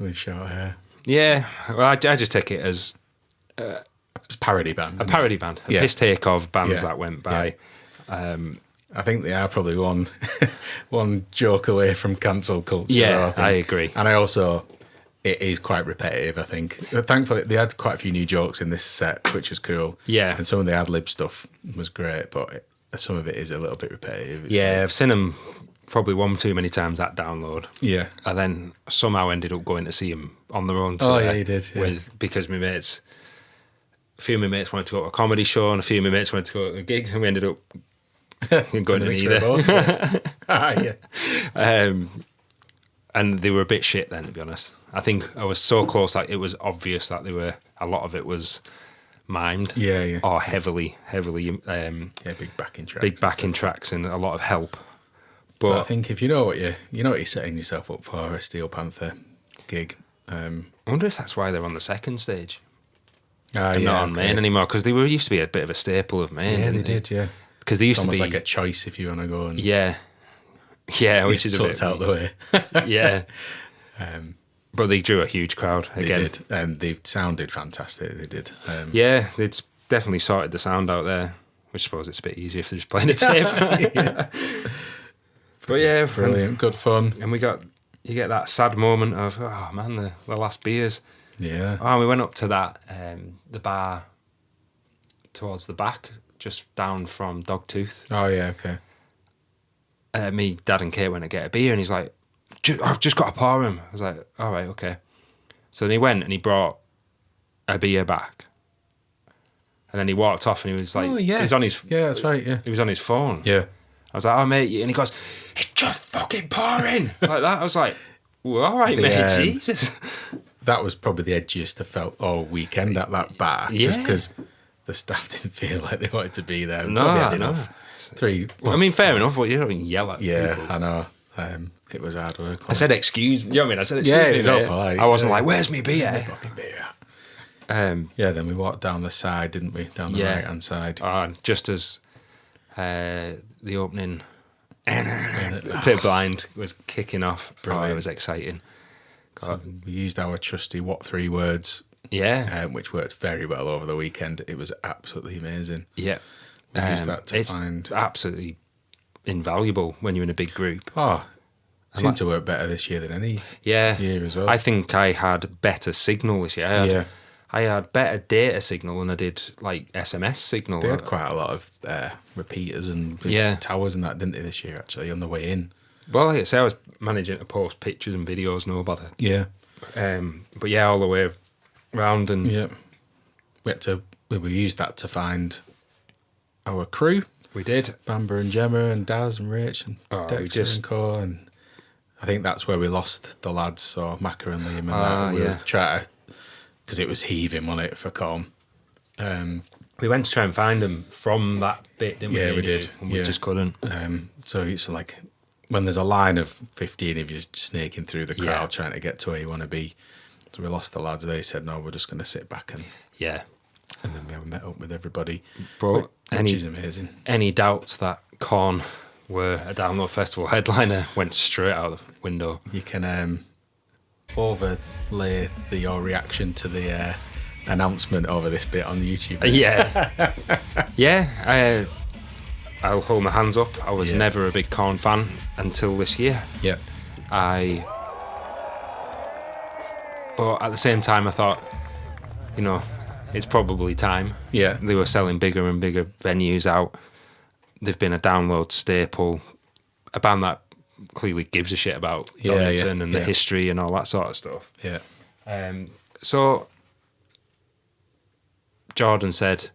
Really short hair. Yeah. Well, I just take it as it's a parody band. A parody band. A piss take of bands that went by. Yeah. I think they are probably one joke away from cancel culture. Yeah, I agree. And it is quite repetitive, I think. Thankfully, they had quite a few new jokes in this set, which was cool. Yeah. And some of the ad-lib stuff was great, but some of it is a little bit repetitive. I've seen them probably one too many times at Download. Yeah. And then somehow ended up going to see them on their own tour. Oh, yeah, you did. Yeah. Because a few of my mates wanted to go to a comedy show, and a few of my mates wanted to go to a gig, and we ended up going to neither. And they were a bit shit then, to be honest. I think I was so close that it was obvious that a lot of it was mimed. Yeah. Or heavily. Big backing tracks and a lot of help. But I think if you know what you're setting yourself up for, a Steel Panther gig. I wonder if that's why they're on the second stage. and not on Main anymore, because they used to be a bit of a staple of Main. Yeah, they did, yeah. Because they used It's to almost be like a choice if you want to go and yeah, which is a bit out the way. yeah. But they drew a huge crowd They again. did, and they sounded fantastic. They did. Yeah, it's definitely sorted the sound out there, which I suppose it's a bit easier if they're just playing a tape. But yeah, Brilliant, good fun. and you get that sad moment of, oh man, the last beers. Yeah. Oh, we went up to that the bar towards the back, just down from Dogtooth. Oh yeah, okay. Me, Dad, and Kate went to get a beer, and he's like, "I've just got to pour him." I was like, "All right, okay." So then he went and he brought a beer back, and then he walked off, and he was like, Oh yeah. he was on his Yeah, that's right, yeah. he was on his phone. Yeah. I was like, "Oh mate," and he goes, "He's just fucking pouring," like that. I was like, well, "All right, mate, Jesus." That was probably the edgiest I felt all weekend at that bar. Yeah. Just because the staff didn't feel like they wanted to be there. No, Probably had no. enough. Three. I mean, fair enough, but you don't even yell at Yeah, people. I know. It was hard work. I said, "Excuse me." You know what I mean? I said, "Excuse Yeah, me." it was all mate. polite, I wasn't yeah. like, "Where's me beer?" fucking beer. Um, Yeah, then we walked down the side, didn't we? Down the Yeah. right hand side. just as the opening to Blind was kicking off. Oh, it Brilliant. was exciting. So we used our trusty what 3 words, Yeah, which worked very well over the weekend. It was absolutely amazing. yeah. We used that to it's find. absolutely invaluable when you're in a big group. Oh, it seemed to work better this year than any Yeah, year as well. I think I had better signal this year. I had better data signal than I did like SMS signal. They had quite a lot of repeaters and big Yeah. towers and that, didn't they, this year, actually, on the way in? Well, like I say, I was managing to post pictures and videos, no bother. Yeah. But yeah, all the way round and Yeah. We used that to find our crew, we did. Bamber and Gemma and Daz and Rich and Oh, we Dexter just- and Co. And I think that's where we lost the lads, so Macca and Liam and Ah, that. We yeah. were trying to, because it was heaving on it for Com. We went to try and find them from that bit, didn't we? Yeah, we did. And we Yeah. just couldn't. So it's like when there's a line of 15 of you just snaking through the crowd Yeah. trying to get to where you want to be. So we lost the lads. They said, no, we're just going to sit back. Yeah. And then we met up with everybody. But Which is amazing. any doubts that Korn were a Download Festival headliner went straight out the window. You can overlay your reaction to the announcement over this bit on YouTube. Yeah. Yeah. I'll hold my hands up. I was Yeah. never a big Korn fan until this year. Yeah. But at the same time, I thought, it's probably time. Yeah. They were selling bigger and bigger venues out. They've been a Download staple, a band that clearly gives a shit about Donington and the history and all that sort of stuff. Yeah. So Jordan said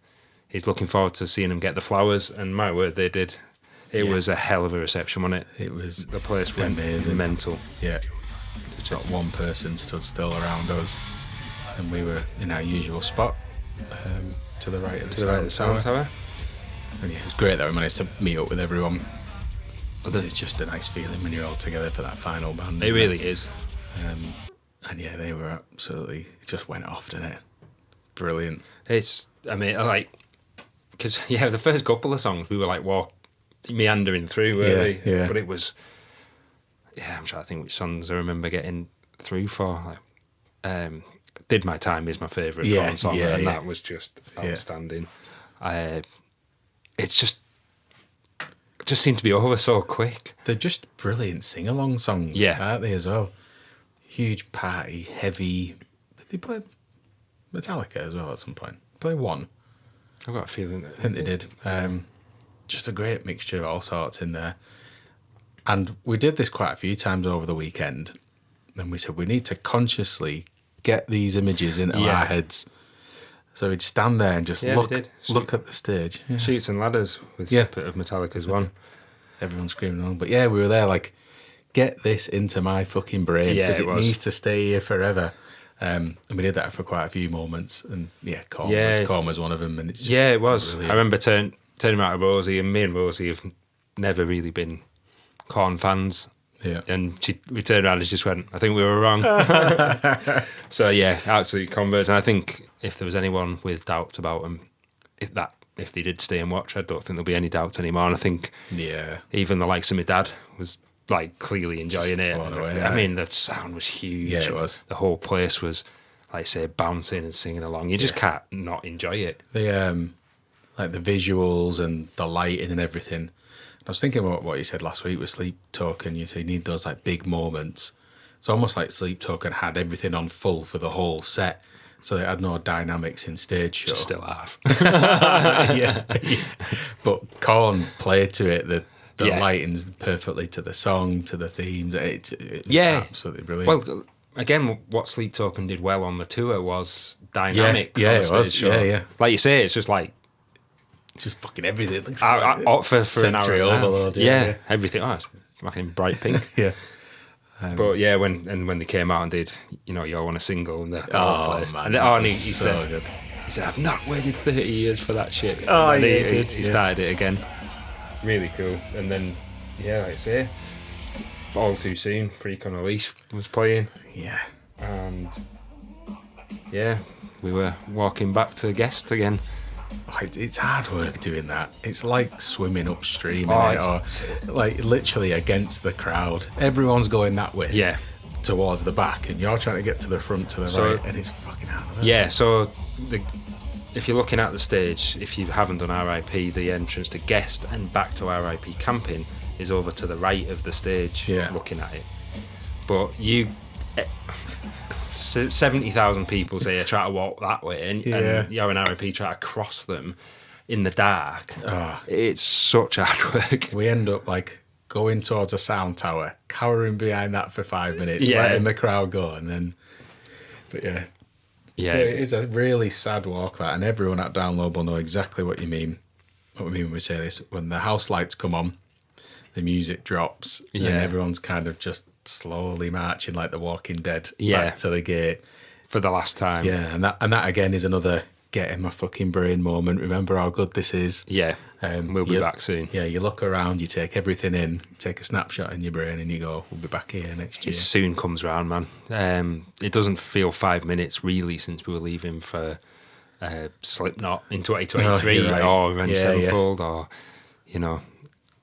he's looking forward to seeing them get the flowers, and my word, they did. It was a hell of a reception, wasn't it? It was The place went amazing. mental. Yeah. Not one person stood still around us, and we were in our usual spot, to the right of the, To the right of the sound tower. And yeah, it was great that we managed to meet up with everyone. It's just a nice feeling when you're all together for that final band. It isn't really is. And yeah, they were absolutely, it just went off, didn't it? Brilliant. It's, because the first couple of songs we were like meandering through, weren't we? Yeah. But it was, I'm trying to think which songs I remember getting through for. Like, Did My Time is my favourite Korn song, and that was just outstanding. It just seemed to be over so quick. They're just brilliant sing-along songs, aren't they, as well? Huge party, heavy. Did they play Metallica as well at some point? Play one? I've got a feeling that I think they did. Just a great mixture of all sorts in there. And we did this quite a few times over the weekend. And we said, we need to consciously get these images into our heads. So we'd stand there and just look at the stage. Yeah. Shoots and Ladders with Snippet of Metallica's one. Everyone's screaming along. But yeah, we were there like, get this into my fucking brain because it needs to stay here forever. And we did that for quite a few moments. And Korn was one of them. And it's just it was. brilliant. I remember turning around to Rosie, and me and Rosie have never really been Korn fans. Yeah. And we turned around and just went, I think we were wrong. So yeah, absolute converts. And I think if there was anyone with doubts about them, if they did stay and watch, I don't think there'll be any doubts anymore. And I think even the likes of my dad was like clearly enjoying it. Away, I mean, the sound was huge. Yeah, it was. The whole place was, like, say, bouncing and singing along. You just can't not enjoy it. The like the visuals and the lighting and everything. I was thinking about what you said last week with Sleep Token. You say you need those like big moments. It's almost like Sleep Token had everything on full for the whole set, so they had no dynamics in stage show. Just still have. yeah. But Korn played to it. The lighting's perfectly to the song, to the themes. It's absolutely brilliant. Well, again, what Sleep Token did well on the tour was dynamics. Yeah, on the it stage was. show. Yeah. Like you say, it's just like just fucking everything. for an hour. Sensory overload. Yeah, everything. Oh, it's fucking bright pink. Yeah. But yeah, when they came out and did, you know, You Want a Single and the man, and he so said, good. He said, I've not waited 30 years for that shit. Oh, and yeah, he started it again. Really cool. And then, like I say, All Too Soon, Freak on a Leash was playing. Yeah. And we were walking back to Guest again. Oh, it's hard work doing that. It's like swimming upstream, Oh, or like literally against the crowd. Everyone's going that way. Yeah. Towards the back, and you're trying to get to the front to the right, and it's fucking hard work. Yeah, so if you're looking at the stage, if you haven't done RIP, the entrance to Guest and back to RIP Camping is over to the right of the stage, looking at it. But 70,000 people say you try to walk that way, and you're in RIP try to cross them in the dark. It's such hard work. We end up like going towards a sound tower, cowering behind that for 5 minutes, letting the crowd go, and then. But yeah, it is a really sad walk, that, and everyone at Download will know exactly what you mean. What we mean when we say this: when the house lights come on, the music drops, and everyone's kind of just slowly marching like the Walking Dead back to the gate for the last time. Yeah, and that again is another get in my fucking brain moment. Remember how good this is. Yeah, we'll be back soon. Yeah, you look around, you take everything in, take a snapshot in your brain, and you go, we'll be back here next year. It soon comes round, man. It doesn't feel 5 minutes really since we were leaving for Slipknot in 2023 or Avenged Sevenfold or, you know,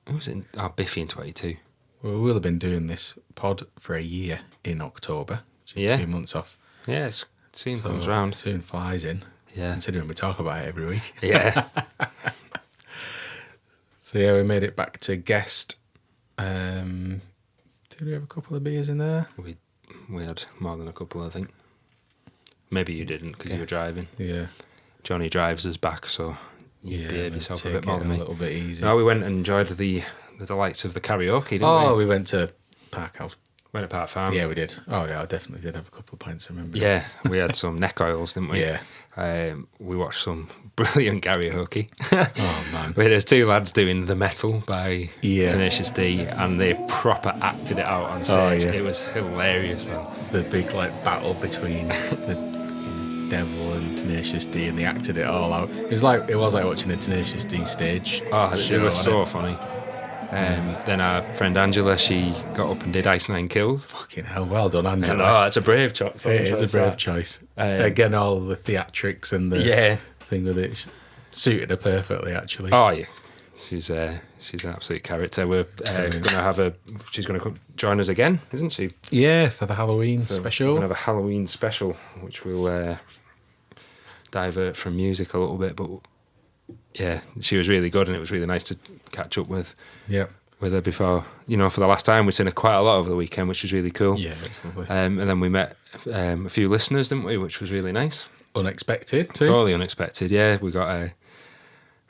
who was it? Biffy in 22. Well, we'll have been doing this pod for a year in October. Just 2 months off. Yeah, it soon comes round. Soon flies in. Yeah. Considering we talk about it every week. Yeah. So yeah, we made it back to Guest. Did we have a couple of beers in there? We had more than a couple, I think. Maybe you didn't because you were driving. Yeah. Johnny drives us back, so you behave yourself a bit more than me. A little bit easy. No, we went and enjoyed the delights of the karaoke, didn't we? Oh, we went to Park House. Went to Park Farm. Yeah, we did. Oh, yeah, I definitely did have a couple of pints, I remember. Yeah, we had some neck oils, didn't we? Yeah. We watched some brilliant karaoke. Oh, man. Where there's two lads doing The Metal by Tenacious D, and they proper acted it out on stage. It was hilarious, man. The big, like, battle between the Devil and Tenacious D, and they acted it all out. It was like watching a Tenacious D stage. It was so funny. Then our friend Angela, she got up and did Ice Nine Kills. Fucking hell, well done, Angela. It's a brave choice. It is a brave choice. Again, all the theatrics and the thing with it suited her perfectly, actually. Oh yeah, she's an absolute character. We're going to have she's going to come join us again, isn't she? Yeah, for the Halloween special. We're going to have a Halloween special, which will divert from music a little bit, but. Yeah, she was really good, and it was really nice to catch up with her before. You know, for the last time, we've seen her quite a lot over the weekend, which was really cool. Yeah, it's lovely. And then we met a few listeners, didn't we? Which was really nice. Unexpected, too. Totally unexpected. Yeah, we got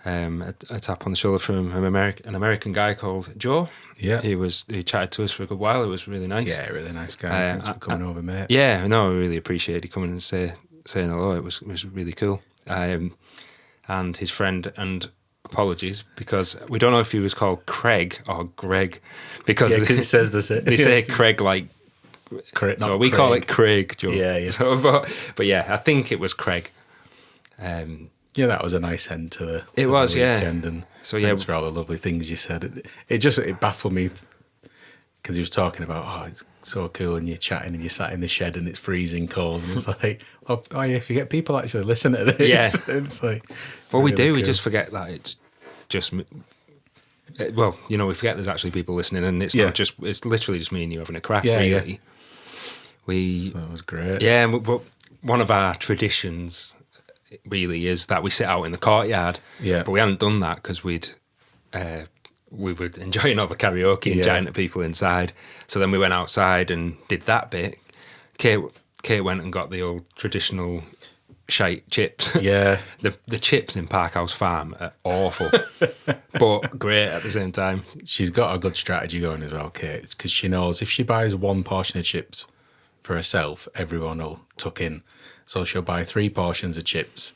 a tap on the shoulder from an American guy called Joe. Yeah, he chatted to us for a good while. It was really nice. Yeah, really nice guy. Thanks for coming over, mate. Yeah, no, I really appreciated you coming and saying hello. It was really cool. And his friend, and apologies, because we don't know if he was called Craig or Greg, because it says the same. They say Craig like, so we call it Craig, Joe. Yeah. So, but yeah, I think it was Craig. Yeah, that was a nice end to the weekend, and so thanks for all the lovely things you said. It baffled me because he was talking about so cool, and you're chatting and you're sat in the shed and it's freezing cold, and it's like, oh yeah, if you get people actually listen to this, Yeah. it's like, Well, we really do. We cool. just forget that it's just. Well, you know, we forget there's actually people listening, and it's Yeah. not just. It's literally just me and you having a crack. Yeah, really. yeah. We. That was great. Yeah, but one of our traditions really is that we sit out in the courtyard. Yeah. But we hadn't done that because we were enjoying all the karaoke and Yeah. chatting to people inside. So then we went outside and did that bit. Kate went and got the old traditional shite chips. Yeah. The chips in Parkhouse Farm are awful, but great at the same time. She's got a good strategy going as well, Kate, because she knows if she buys one portion of chips for herself, everyone will tuck in. So she'll buy 3 portions of chips,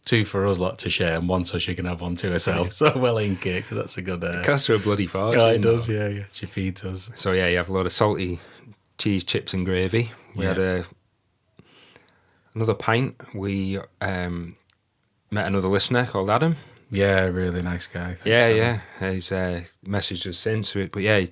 2 for us lot to share, and 1 so she can have 1 to herself. So well in, Kate, because that's a good. It costs her a bloody fortune. Yeah, it does. though. Yeah. She feeds us. So yeah, you have a load of salty cheese chips and gravy. We Yeah. had another pint. We met another listener called Adam. Yeah, really nice guy. Thanks, Yeah, Adam. yeah. He's messaged us since, but yeah, he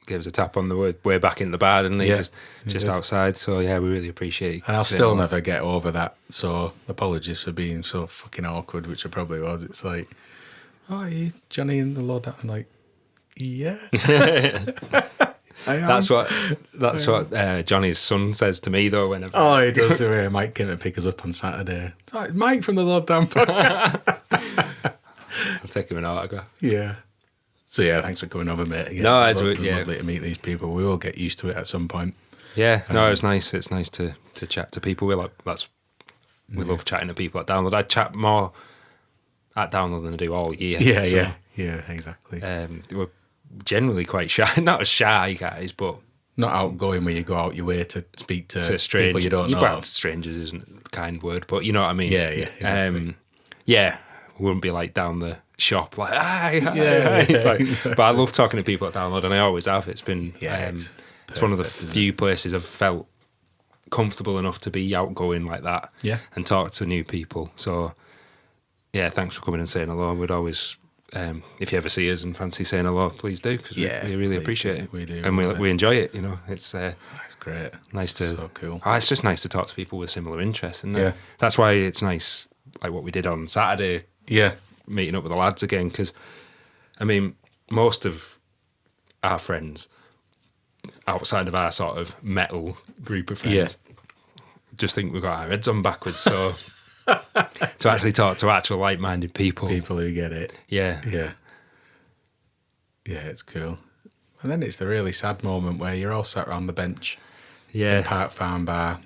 gave us a tap on the way back in the bar, didn't he? Yeah, just he just did. outside. So yeah, we really appreciate it. And I'll still never get over that. So apologies for being so fucking awkward, which I probably was. It's like, oh, are you Johnny and the Lord? I'm like, yeah. I am. That's what Johnny's son says to me though. Whenever Oh, he does. Mike came and pick us up on Saturday. Oh, it's Mike from the Lord Down podcast. I'll take him an autograph. Yeah. So yeah, thanks for coming over, mate. Yeah, No, it's lovely to meet these people. We will get used to it at some point. Yeah, no, it's nice. It's nice to chat to people. We love chatting to people at Download. I chat more at Download than I do all year. Yeah, exactly. We're generally quite shy, not as shy guys, but Not outgoing where you go out your way to speak to, to strangers. people you don't know. Well, strangers isn't a kind word, but you know what I mean. Yeah, exactly. Yeah, we wouldn't be like down the shop like, hi. Yeah, Like, exactly. but I love talking to people at Download, and I always have. It's been it's one of the perfect, isn't few places I've felt comfortable enough to be outgoing like that. Yeah. and talk to new people. So yeah, thanks for coming and saying hello. We'd always. If you ever see us and fancy saying hello, please do, because we really please appreciate do. it. We do, and love it. we enjoy it. You know, it's That's great. nice It's to. so cool. It's just nice to talk to people with similar interests, and Yeah. that's why it's nice, like what we did on Saturday, Yeah, meeting up with the lads again. Because, I mean, most of our friends outside of our sort of metal group of friends just think we've got our heads on backwards. So to actually talk to actual like-minded people, people who get it. yeah, Yeah, it's cool. And then it's the really sad moment where you're all sat around the bench yeah, Park Farm Bar,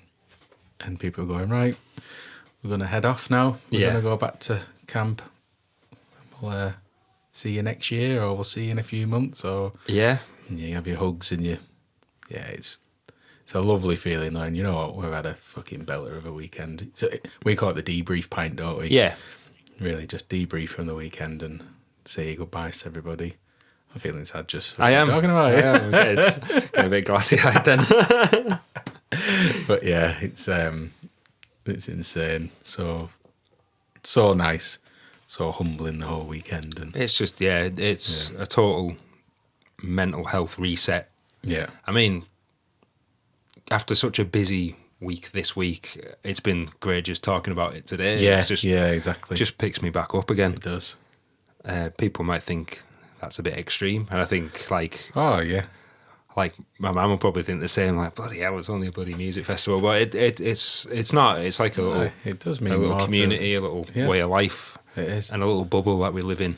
and people are going, right, we're going to head off now. We're Yeah. going to go back to camp. We'll see you next year, or we'll see you in a few months, or yeah. and you have your hugs and it's a lovely feeling though. And you know what, we've had a fucking belter of a weekend. So we call it the debrief pint, don't we? Yeah, Really just debrief from the weekend and say goodbyes to everybody. I'm feeling sad just for I am talking about it. I am. Okay, it's getting a bit glassy-eyed then. But yeah, it's insane. So nice, so humbling the whole weekend, and It's just, it's a total mental health reset. yeah, I mean, after such a busy week this week, it's been great just talking about it today. yeah, It's just, exactly. just picks me back up again. it does. People might think that's a bit extreme, and I think like Oh yeah, my mum will probably think the same. Like, bloody hell, it's only a bloody music festival, but it's not. It's like a little it does mean a little more to us. community, a little Yeah. way of life, It is. and a little bubble that we live in.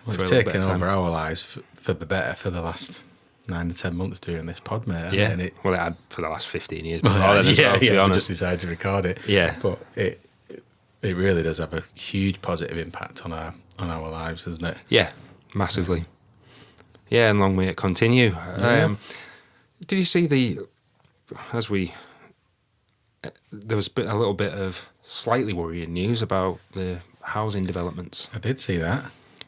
Well, for it's a little bit taken of time. over our lives for the better for the last 9 to 10 months doing this pod, mate. Yeah, And it, well, it had for the last 15 years before then as well, to be we honest. just decided to record it. Yeah. But it really does have a huge positive impact on our lives, doesn't it? Yeah, massively. Yeah, and long may it continue. Yeah. Did you see there was a little bit of slightly worrying news about the housing developments, I did see that.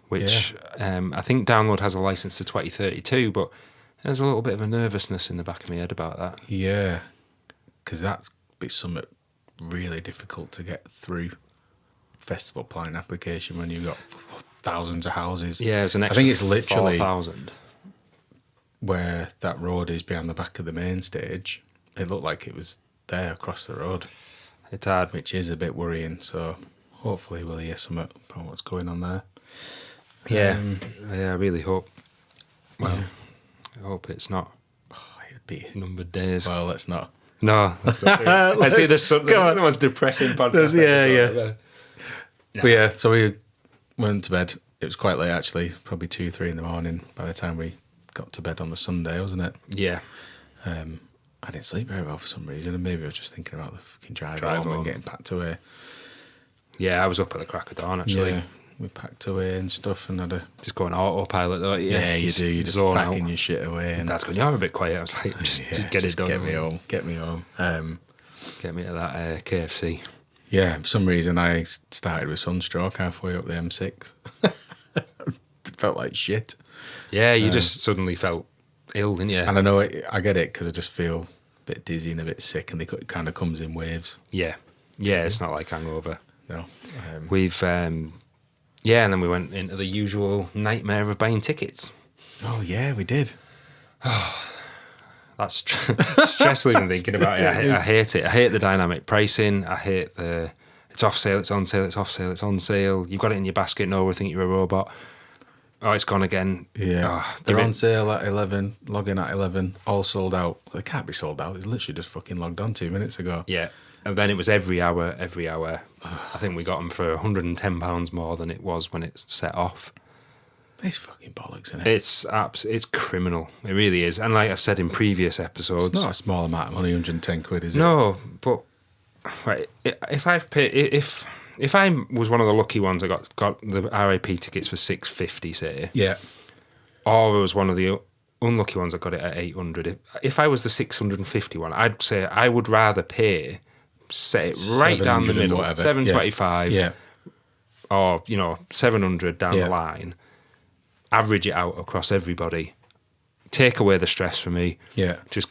which I think Download has a license to 2032, but there's a little bit of a nervousness in the back of my head about that. Yeah, because that's something really difficult to get through festival planning application when you've got thousands of houses. Yeah, it was an I extra think it's literally 4,000. where that road is behind the back of the main stage, it looked like it was there across the road, It's hard. which is a bit worrying. So hopefully we'll hear something about what's going on there. Yeah, yeah. I really hope. Well, I hope it's not It'd be numbered days. well. Let's not. No, let's not do it. Let's do this. Come on. The most depressing podcast. Yeah, episode yeah. ever. But yeah, so we went to bed. It was quite late actually, probably 2, 3 in the morning by the time we got to bed on the Sunday, wasn't it? Yeah, I didn't sleep very well for some reason, and maybe I was just thinking about the fucking drive home home. and getting packed away. yeah. I was up at the crack of dawn actually. Yeah, we packed away and stuff, and had a Just going autopilot though. yeah, you do. You just zone packing out. your shit away, and Dad's going, you're a bit quiet. I was like, just get it done. Get me home. Get me home. Get me to that KFC. Yeah, for some reason I started with sunstroke halfway up the M6. It felt like shit, Yeah, you just suddenly felt ill, didn't you? and I know I get it because I just feel a bit dizzy and a bit sick, and it kind of comes in waves. Yeah, yeah. It's not like hangover. No, We've yeah, and then we went into the usual nightmare of buying tickets. oh yeah, we did. That's stressful even thinking about it. I hate it. I hate the dynamic pricing. I hate the it's off sale, it's on sale, it's off sale, it's on sale. You've got it in your basket, no, we think you're a robot. Oh, it's gone again. Yeah, Oh, they're give on it- sale at 11, login at 11, all sold out. They can't be sold out. It's literally just fucking logged on 2 minutes ago. Yeah. And then it was every hour. I think we got them for £110 more than it was when it set off. It's fucking bollocks, isn't it? It's criminal. It really is. And like I've said in previous episodes, It's not a small amount of money, 110 quid, is it? no, but right, if I've paid, if I was one of the lucky ones that got the RIP tickets for £650, say, Yeah. or I was one of the unlucky ones that got it at 800. If I was the 650 one, I'd say I would rather pay, set it right down the 700 and middle, whatever. 725, Yeah. or 700 down Yeah. the line, average it out across everybody, take away the stress for me. Yeah. Just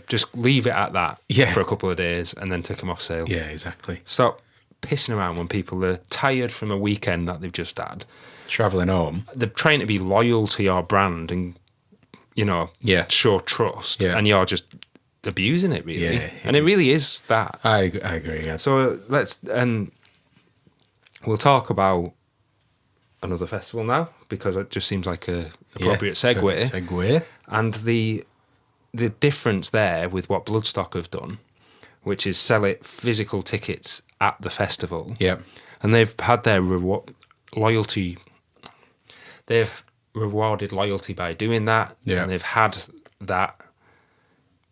just leave it at that Yeah. for a couple of days and then take them off sale. Yeah, exactly. Stop pissing around when people are tired from a weekend that they've just had. Travelling home. They're trying to be loyal to your brand and, Yeah. show trust, Yeah. and you're just abusing it, really. Yeah, and it really is that. I agree, yeah. So we'll talk about another festival now, because it just seems like a appropriate segue. Perfect segue. And the difference there with what Bloodstock have done, which is sell it physical tickets at the festival. Yeah. And they've had their loyalty. They've rewarded loyalty by doing that. Yeah. And they've had that,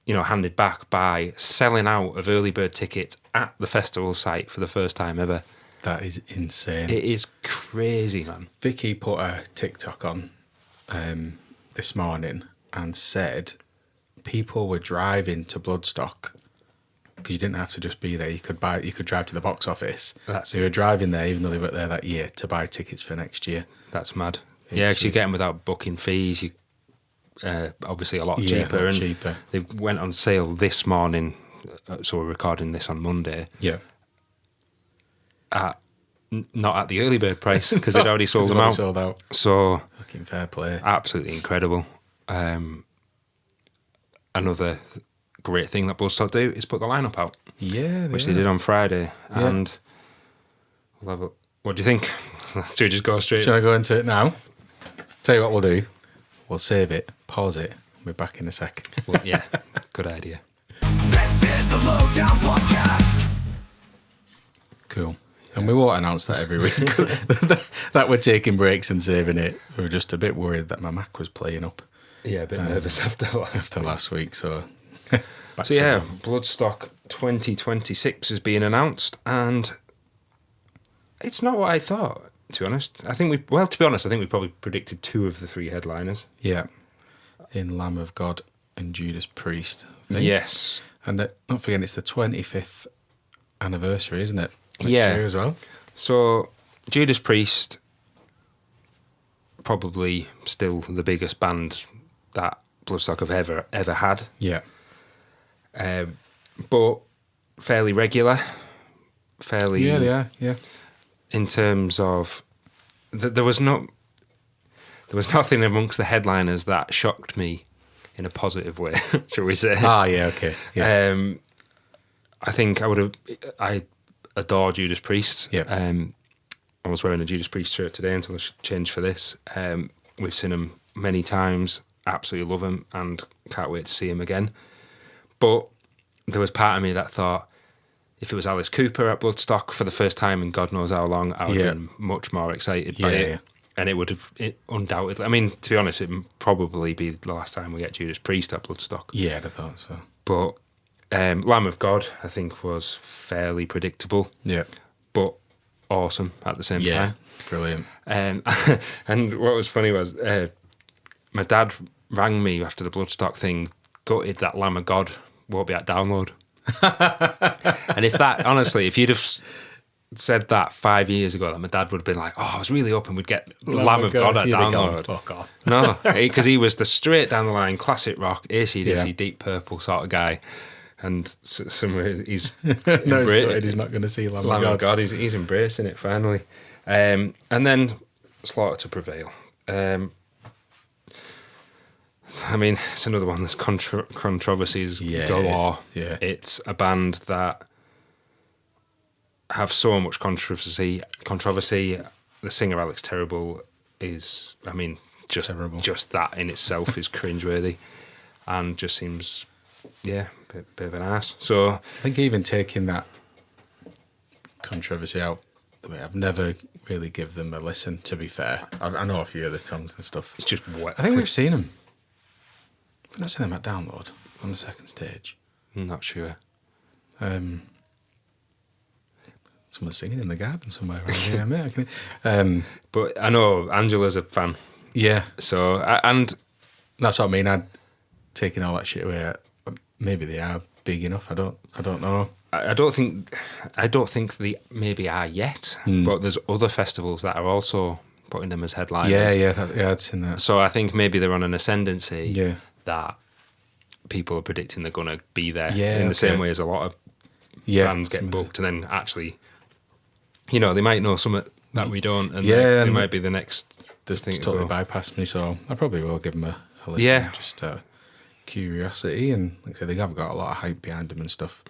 handed back by selling out of early bird tickets at the festival site for the first time ever. That is insane. It is crazy, man. Vicky put a TikTok on this morning and said people were driving to Bloodstock because you didn't have to just be there. You could drive to the box office. That's- So you were driving there, even though they weren't there that year, to buy tickets for next year. That's mad. Yeah, because you It's- get them without booking fees. You obviously a lot Yeah, a cheaper. lot and cheaper. They went on sale this morning, so we're recording this on Monday. Yeah. Not at the early bird price because they'd already sold them out. Sold out. So Fucking fair play. absolutely incredible. Another great thing that Bloodstock do is put the lineup out, Yeah. which they did on Friday, and we'll have a, what do you think? Should we just go straight? Shall I go into it now? Tell you what we'll do. We'll save it, pause it. We're back in a sec. Well, yeah, good idea. This is the Lowdown Podcast. Cool. And we won't announce that every week. that we're taking breaks and saving it. We were just a bit worried that my Mac was playing up Yeah, a bit nervous after last week. So, So yeah, Bloodstock 2026 is being announced, and it's not what I thought, to be honest. I think we probably predicted 2 of the 3 headliners. Yeah. In Lamb of God and Judas Priest. I think. Yes. And not forgetting, it's the 25th anniversary, isn't it? Next Yeah. year as well. So Judas Priest, probably still the biggest band that Bloodstock have ever had, Yeah. but fairly regular. Fairly. Yeah, they are. Yeah. In terms of there was nothing amongst the headliners that shocked me in a positive way, shall we say. Ah, yeah, okay. Yeah. I think I adore Judas Priest. Yeah. I was wearing a Judas Priest shirt today until I changed for this. We've seen him many times, absolutely love him, and can't wait to see him again. But there was part of me that thought, if it was Alice Cooper at Bloodstock for the first time in God knows how long, I would have been much more excited by it. Yeah. And it would have undoubtedly, I mean, to be honest, it would probably be the last time we get Judas Priest at Bloodstock. Yeah, I'd have thought so. But Lamb of God, I think, was fairly predictable, Yeah. but awesome at the same Yeah. time. Brilliant. And what was funny was my dad rang me after the Bloodstock thing, gutted that Lamb of God won't be at download. And if you'd have said that 5 years ago, that my dad would have been like, oh, I was really hoping we'd get Lamb of God at You'd have download. gone, fuck off. No, because he was the straight down the line classic rock, AC/DC, Yeah. Deep Purple sort of guy. And somewhere he's No, it's good. He's not going to see Lamb Lamb of of God. God, he's embracing it finally. And then Slaughter to Prevail. I mean, it's another one that's controversies Yeah, it galore. is. Yeah. It's a band that have so much controversy. The singer Alex Terrible is, I mean, Terrible. just that in itself is cringeworthy, and just seems, bit of an ass. So I think even taking that controversy out the way, I've never really give them a listen, to be fair. I know a few of the songs and stuff. it's just wet. I think we've seen them. We've not seen them at Download on the second stage. I'm not sure. Someone's singing in the garden somewhere around here, mate. But I know Angela's a fan. Yeah, So, and that's what I mean. I'd taken all that shit away. Maybe they are big enough. I don't know. I don't think they maybe are yet, but there's other festivals that are also putting them as headliners. Yeah, I'd seen that. So I think maybe they're on an ascendancy Yeah. that people are predicting they're going to be there Yeah, in the same okay. way as a lot of Yeah, bands get booked, and then actually, they might know something that we don't, and Yeah, they and might be the next They've thing to totally go. bypassed me, so I probably will give them a listen. Yeah. Just curiosity, and like I said, they have got a lot of hype behind them and stuff.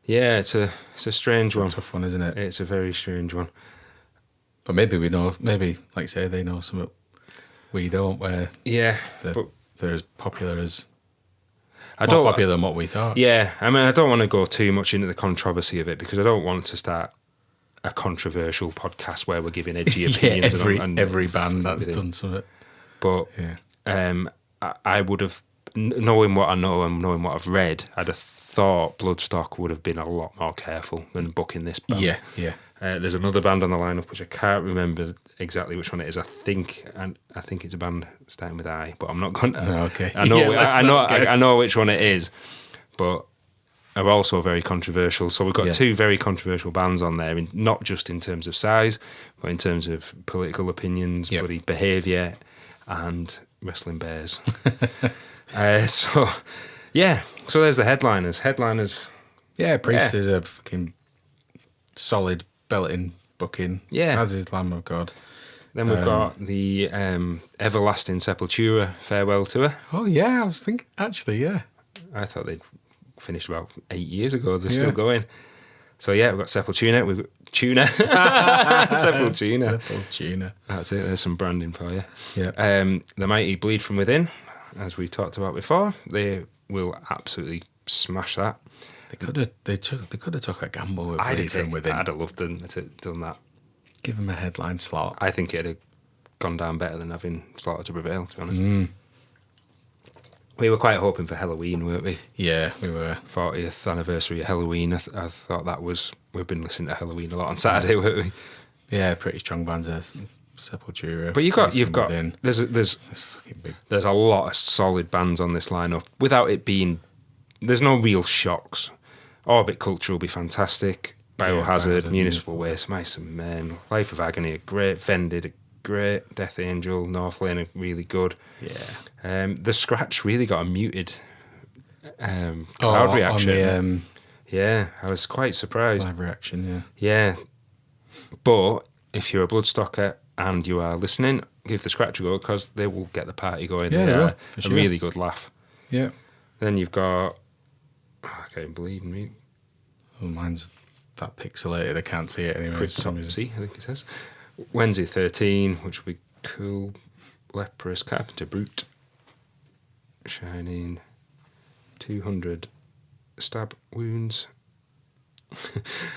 Yeah, it's a strange one. Tough one, isn't it? It's a very strange one. But maybe we know. Maybe, like I say, they know something we don't. Where Yeah, but they're as popular as I more don't. popular than what we thought. Yeah, I mean, I don't want to go too much into the controversy of it because I don't want to start a controversial podcast where we're giving edgy opinions. every band that's everything. done something. But Yeah. I would have, knowing what I know and knowing what I've read, I'd have thought Bloodstock would have been a lot more careful than booking this band. Yeah. There's another band on the lineup which I can't remember exactly which one it is. I think it's a band starting with I, but I'm not going to. Okay. I know. Yeah, let's I know. not guess. I know which one it is, but are also very controversial. So we've got Yeah. two very controversial bands on there, not just in terms of size, but in terms of political opinions, Yep. bloody behaviour, and wrestling bears. So there's the headliners. Yeah, Priest Yeah. is a fucking solid belting booking. Yeah. As is Lamb of God. Then we've got the Everlasting Sepultura farewell tour. Oh yeah, I was thinking actually, yeah. I thought they'd finished about 8 years ago. They're Yeah. still going. So we've got Sepultura. We've got Tuna. Sepultura. Sepultura. That's it. There's some branding for you. Yeah. The mighty Bleed From Within, as we talked about before, they will absolutely smash that. They could have took a gamble with Bleed From Within. I'd have loved them to done that. Give them a headline slot. I think it'd have gone down better than having Slaughter to Prevail, to be honest. We were quite hoping for Halloween, weren't we? Yeah, we were. 40th anniversary of Halloween. I thought that was... We've been listening to Halloween a lot on Saturday, weren't we? Yeah, pretty strong bands there. Sepultura. But you've got... Within. There's It's fucking big. a lot of solid bands on this lineup without it being... There's no real shocks. Orbit Culture will be fantastic. Biohazard, Biohazard, Municipal Waste, Mice and Men, Life of Agony are great. Vended are great. Death Angel, North Lane are really good. Yeah. The Scratch really got a muted crowd reaction. On the Yeah, I was quite surprised. live reaction, Yeah. But if you're a Bloodstocker and you are listening, give the Scratch a go because they will get the party going. Yeah, They they will, are for a sure. really good laugh. Yeah. Then you've got, I can't believe me, Well, mine's that pixelated. I can't see it anyway. for some reason. Cryptopsy, I think it says. Wednesday 13, which will be cool. Leprous Carpenter Brute. Shining 200 stab wounds.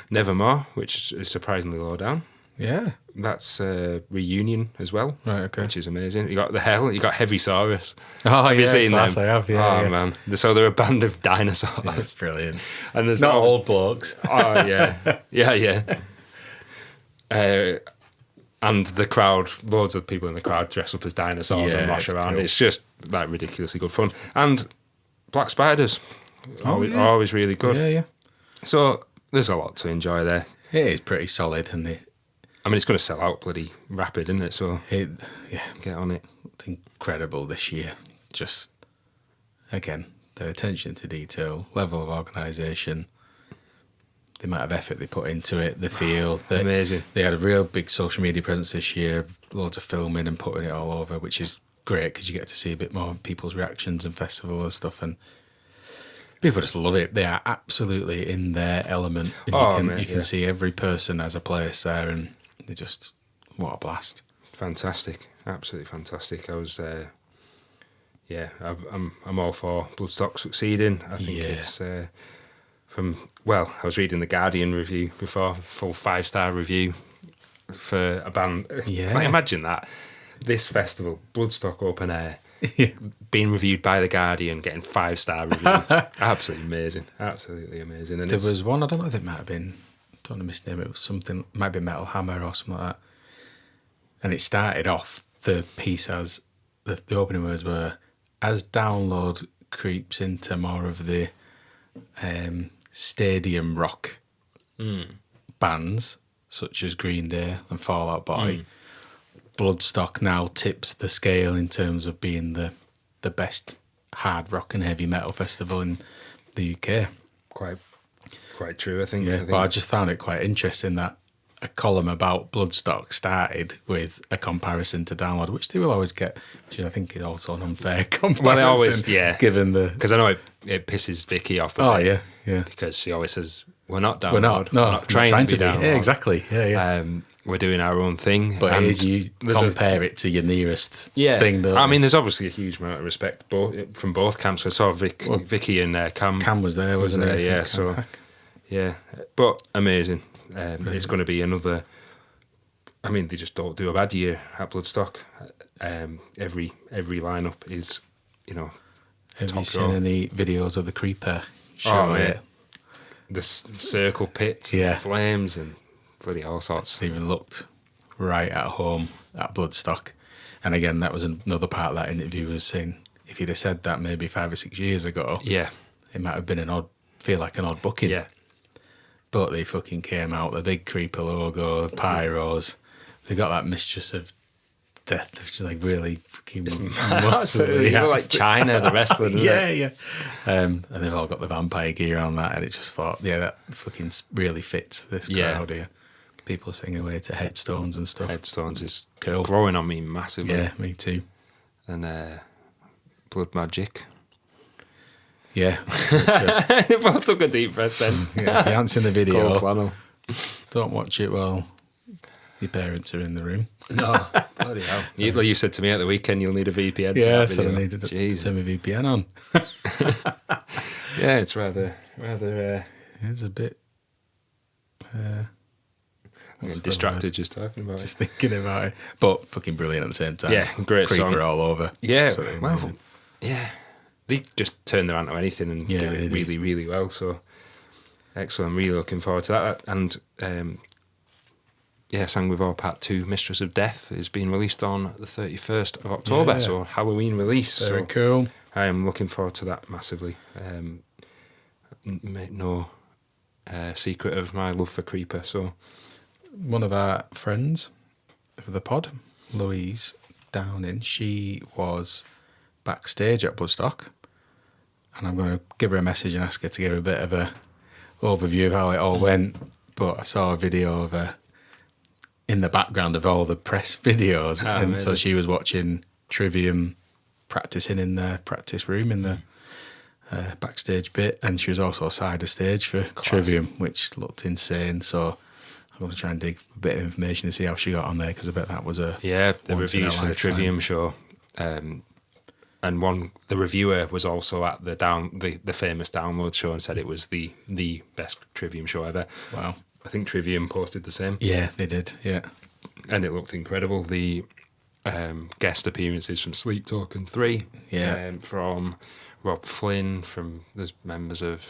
Nevermore, which is surprisingly low down. Yeah. That's Reunion as well. Right, okay. Which is amazing. You got the Hell, you got Heavy Saurus. Oh, Have you yeah, seen class, them? I have, yeah. Oh, yeah. man. So they're a band of dinosaurs. Yeah, it's brilliant. And there's Not always- old blokes. Oh, yeah. Yeah. And the crowd, loads of people in the crowd dress up as dinosaurs Yeah, and mash it's around. cool. It's just like ridiculously good fun. And Black Spiders, yeah. always really good. Yeah, yeah. So there's a lot to enjoy there. It is pretty solid, and I mean, it's going to sell out bloody rapid, isn't it? So yeah, get on it. it's incredible this year. Just, again, the attention to detail, level of organisation, the amount of effort they put into it, the feel. Amazing. They had a real big social media presence this year, loads of filming and putting it all over, which is great because you get to see a bit more of people's reactions and festival and stuff, and people just love it. They are absolutely in their element. And Oh, you mate, can yeah. see every person as a place there, and they just, what a blast. Fantastic, absolutely fantastic. I was, I'm all for Bloodstock succeeding. I think Yeah. it's I was reading the Guardian review before, full 5-star review for a band. Yeah. Can you imagine that? This festival, Bloodstock Open Air, Yeah. being reviewed by the Guardian, getting 5-star review. Absolutely amazing, absolutely amazing. And There it's, was one, I don't know if it might have been, don't want to misname it, was something, might be Metal Hammer or something like that. And it started off the piece as, the opening words were, as download creeps into more of the stadium rock bands, such as Green Day and Fall Out Boy, Bloodstock now tips the scale in terms of being the best hard rock and heavy metal festival in the UK. quite true, I think. Yeah, I think but I just found it quite interesting that a column about Bloodstock started with a comparison to Download, which they will always get, which I think is also an unfair comparison. Well, they always, yeah. Given the... Because I know it pisses Vicky off. Oh, yeah, yeah. Because she always says, we're not download. We're not, no, we're not trying to be download. Yeah, exactly, yeah. We're doing our own thing. But and it is, you there's compare it to your nearest yeah. thing. Don't I you? mean, there's obviously a huge amount of respect from both camps. I saw Vicky and Cam. Cam was there, wasn't there, he? yeah. Cam So, Hack. yeah. But amazing. It's going to be another... I mean, they just don't do a bad year at Bloodstock. Every lineup is, Have you top seen draw. any videos of the Creeper show? Oh, mate. yet? The circle pit, Yeah. flames, and bloody all sorts. They even looked right at home at Bloodstock. And again, that was another part of that interview was saying, if you'd have said that maybe 5 or 6 years ago, Yeah, it might have been an odd booking. yeah. But they fucking came out, the big Creeper logo, the pyros. They got that Mistress of Death, which is like really fucking muscly. You look like China, the wrestler, doesn't Yeah, it? yeah. And they've all got the vampire gear on that, and it just thought, yeah, that fucking really fits this Yeah. crowd here. People singing away to headstones and stuff. Headstones is Cool. growing on me massively. Yeah, me too. And Blood Magic. Yeah. They both took a deep breath then. Yeah, if you haven't seen the Cold video, flannel. don't watch it while your parents are in the room. No, bloody hell. You said to me at the weekend you'll need a VPN. for Yeah, that so I video. needed to Jeez. turn my VPN on. Yeah, it's rather. It's a bit I'm What's the distracted word? just talking about just it. thinking about it. But fucking brilliant at the same time. Yeah, great Creeper song. all over. Yeah, Absolutely well, amazing. yeah. They just turn their hand to anything and Yeah, do they it do. really, really well. So excellent. I'm really looking forward to that. And Sang With All Part 2, Mistress of Death, is being released on the 31st of October. Yeah. So Halloween release. Very So cool. I am looking forward to that massively. Make no secret of my love for Creeper. So One of our friends of the pod, Louise Downing, she was backstage at Bloodstock, and I'm going to give her a message and ask her to give a bit of a overview of how it all went. But I saw a video of her in the background of all the press videos, and so amazing. she was watching Trivium practicing in the practice room in the backstage bit, and she was also side of stage for Trivium, which looked insane. So I'm going to try and dig a bit of information to see how she got on there, because I bet that was a the reviews for the Trivium show. And the reviewer was also at the famous Download show and said it was the best Trivium show ever. Wow. I think Trivium posted the same. Yeah, they did. Yeah, and it looked incredible. The guest appearances from Sleep Token 3, from Rob Flynn, from there's members of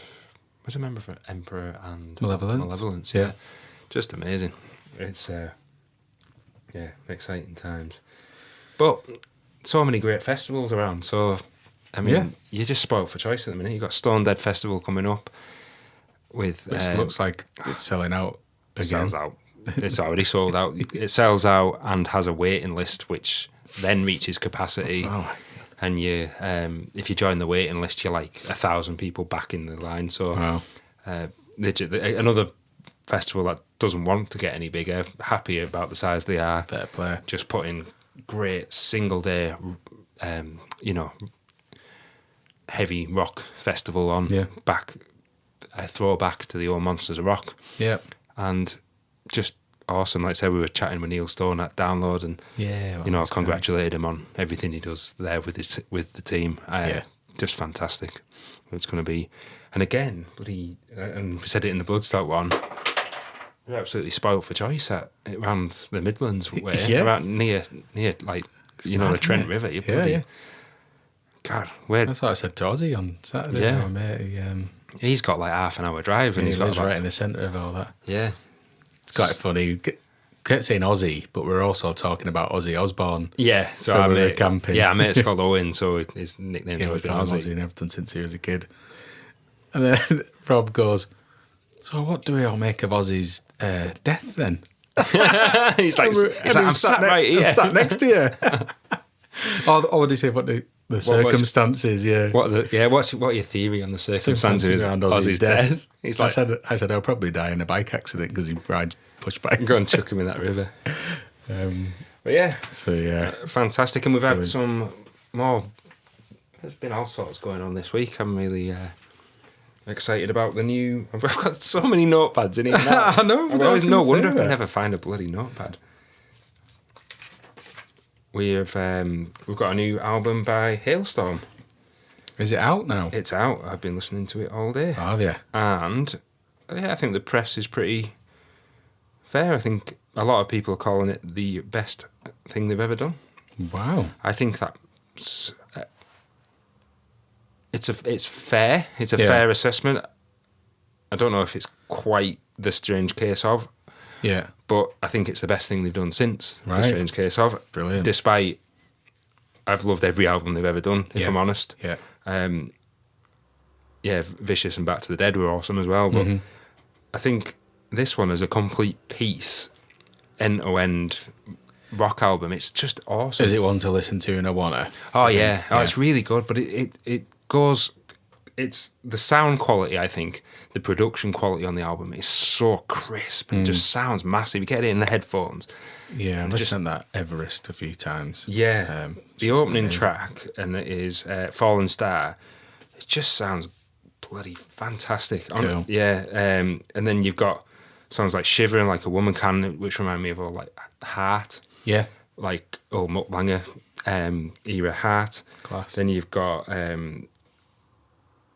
was a member of Emperor and Malevolence. Yeah, just amazing. It's exciting times. But so many great festivals around. So I mean, you're just spoiled for choice at the minute. You've got Stone Dead Festival coming up with which looks like it's selling out again. Sells out. It's already sold out. It sells out and has a waiting list, which then reaches capacity. Oh my God. And you, if you join the waiting list, you're like 1,000 people back in the line. So Wow. Another festival that doesn't want to get any bigger, happy about the size they are. Fair play. Just putting great single day, heavy rock festival on. Yeah. A throwback to the old Monsters of Rock. Yeah. And just awesome. Like I said, we were chatting with Neil Stone at Download, and that's congratulated him on everything he does there with the team. Just fantastic. It's going to be, and again, and we said it in the Bloodstock one. We're absolutely spoilt for choice around the Midlands way, around near like the Trent River. You bloody God, where? That's what I said to Ozzy on Saturday. Yeah. My mate, he's got like half an hour drive, and he he's got lives right in the centre of all that. Yeah. It's quite funny. Kept saying Ozzy, but we're also talking about Ozzy Osbourne. Yeah, so I made camping. Yeah, I mate called Owen, so his nickname's always been Ozzy. And everything since he was a kid. And then Rob goes, "So what do we all make of Ozzy's death then?" he's like, I'm sat right here. I'm sat next to you. Or what do you say? What the circumstances? What are your theory on the circumstances around Ozzy's death? He's like, I said, I'll probably die in a bike accident because he rides push bikes. Go and chuck him in that river. But fantastic. And we've had some more. There's been all sorts going on this week. I'm really excited about the new. I've got so many notepads in here now. I know. It's no wonder I can never find a bloody notepad. We've got a new album by Hailstorm. Is it out now? It's out. I've been listening to it all day. Oh, have you? And I think the press is pretty fair. I think a lot of people are calling it the best thing they've ever done. Wow. I think that's it's fair. It's a fair assessment. I don't know if it's quite the Strange Case of. Yeah. But I think it's the best thing they've done since The Strange Case of. Brilliant. Despite, I've loved every album they've ever done, if I'm honest. Yeah. Vicious and Back to the Dead were awesome as well. But I think this one is a complete piece, end-to-end rock album. It's just awesome. Is it one to listen to in a wanna? Oh, yeah. Oh, it's really good. But it goes... It's the sound quality, I think, the production quality on the album is so crisp. It just sounds massive. You get it in the headphones. Yeah, I've listened to that Everest a few times. Yeah. The opening track, and it is Fallen Star, it just sounds bloody fantastic. Cool. And then you've got songs like Shivering Like a Woman Can, which remind me of all like Heart. Yeah. Like old Mutt Lange era Heart. Class. Then you've got...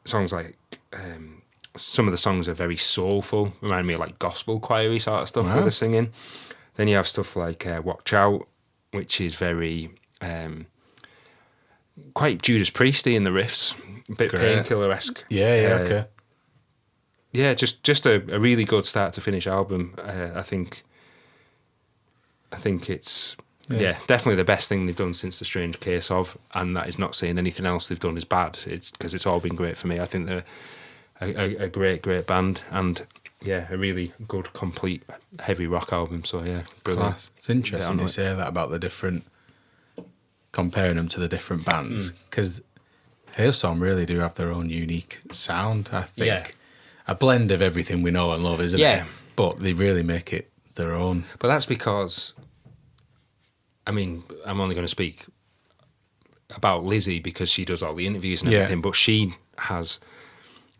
songs like some of the songs are very soulful, remind me of like gospel choir sort of stuff with the singing. Then you have stuff like Watch Out, which is very quite Judas Priesty in the riffs, a bit Painkiller-esque. Okay. Yeah, just a really good start to finish album. I think it's definitely the best thing they've done since The Strange Case of, and that is not saying anything else they've done is bad. It's because it's all been great for me. I think they're a great band, and a really good, complete, heavy rock album. So brilliant. Class. It's interesting you say that about the different, comparing them to the different bands, because Hailstorm really do have their own unique sound. I think a blend of everything we know and love, isn't it? But they really make it their own. But that's because. I mean, I'm only going to speak about Lizzie because she does all the interviews and everything, but she has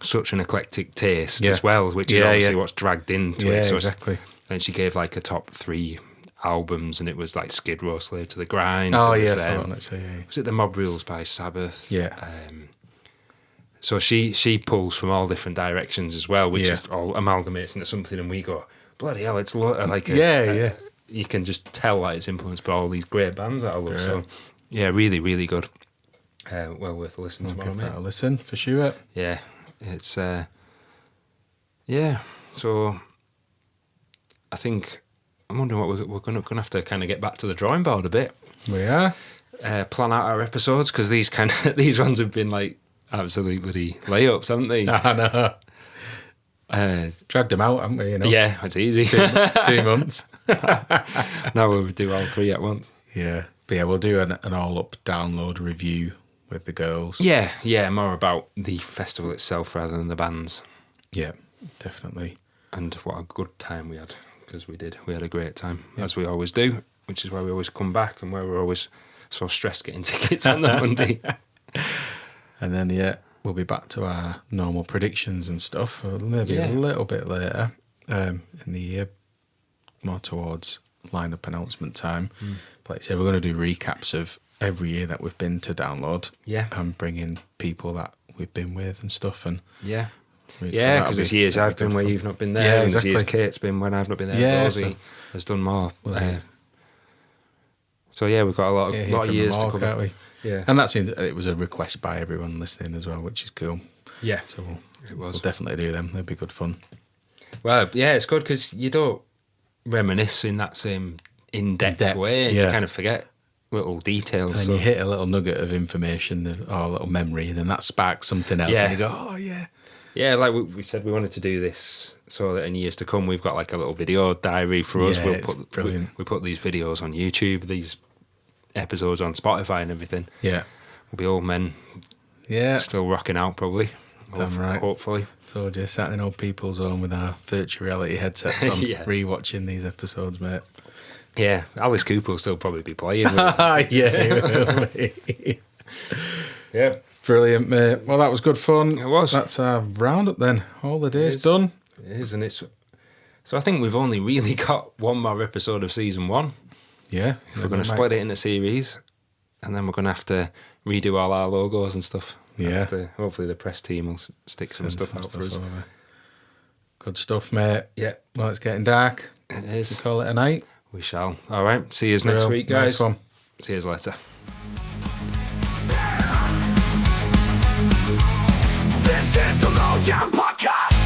such an eclectic taste Yeah. as well, which is Yeah, obviously yeah. what's dragged into Yeah, it. So exactly. then she gave like a top 3 albums, and it was like Skid Row, Slave to the Grind. Oh, It yeah, was, that's the one, actually. Yeah. was it The Mob Rules by Sabbath? Yeah. So she pulls from all different directions as well, which Yeah. is all amalgamates into something, and we go, bloody hell, it's like Yeah. you can just tell that it's influenced by all these great bands that I love. Yeah. So yeah, really, really good. Well worth a listen tomorrow, Give mate. that a listen, for sure. Yeah, it's yeah. So I think I'm wondering what we're going to have to kind of get back to the drawing board a bit. We are. Plan out our episodes, because these ones have been like absolute bloody layups, haven't they? I know. Dragged them out, haven't we? You know? Yeah, it's easy. 2 months. Now we'll do all 3 at once. Yeah. But yeah, we'll do an all-up download review with the girls. Yeah, more about the festival itself rather than the bands, Yeah, definitely. and what a good time we had, because we had a great time, as we always do, which is why we always come back and why we're always so stressed getting tickets on the Monday. And then, yeah, we'll be back to our normal predictions and stuff, maybe a little bit later in the year, more towards lineup announcement time. But like I say, we're going to do recaps of every year that we've been to download. Yeah. And bring in people that we've been with and stuff. And Yeah, so because there's years I've been where you've not been there, Yeah, and there's years exactly. Kate's been when I've not been there. Yeah, Rosie so- has done more. yeah. So yeah, we've got a lot hear of from years them all, to can't cover. we? Yeah, And that seems it was a request by everyone listening as well, which is cool. yeah. So It we'll was. definitely do them. They'd be good fun. Well, yeah, it's good because you don't reminisce in that same in-depth way, and you yeah. kind of forget little details. And so- you hit a little nugget of information or a little memory, and then that sparks something else. Yeah. And you go, oh, yeah. Yeah, like we said, we wanted to do this so that in years to come, we've got like a little video diary for us. Yeah, We'll it's put, brilliant. we put these videos on YouTube, these episodes on Spotify and everything. Yeah. We'll be old men Yeah. still rocking out, probably. Damn right. Hopefully. So just sat in old people's home with our virtual reality headsets on, Yeah. rewatching these episodes, mate. Yeah, Alice Cooper will still probably be playing. Yeah. Yeah. Brilliant, mate. Well, that was good fun. It was. That's our roundup then. All the days is. done. It is, and it's. So I think we've only really got one more episode of season 1. Yeah. We're going to split it into series, and then we're going to have to redo all our logos and stuff. Yeah. Hopefully the press team will stick some stuff out for us. over. Good stuff, mate. Yeah, Well, it's getting dark. it is. Call it a night. We shall. All right. See you next Real week, guys. Nice one. See you later. This is the Lowdown Podcast.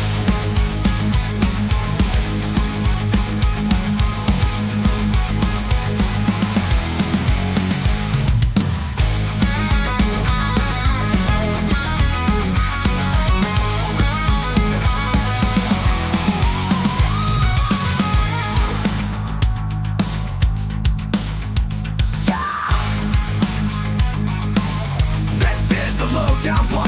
This is the Lowdown Podcast.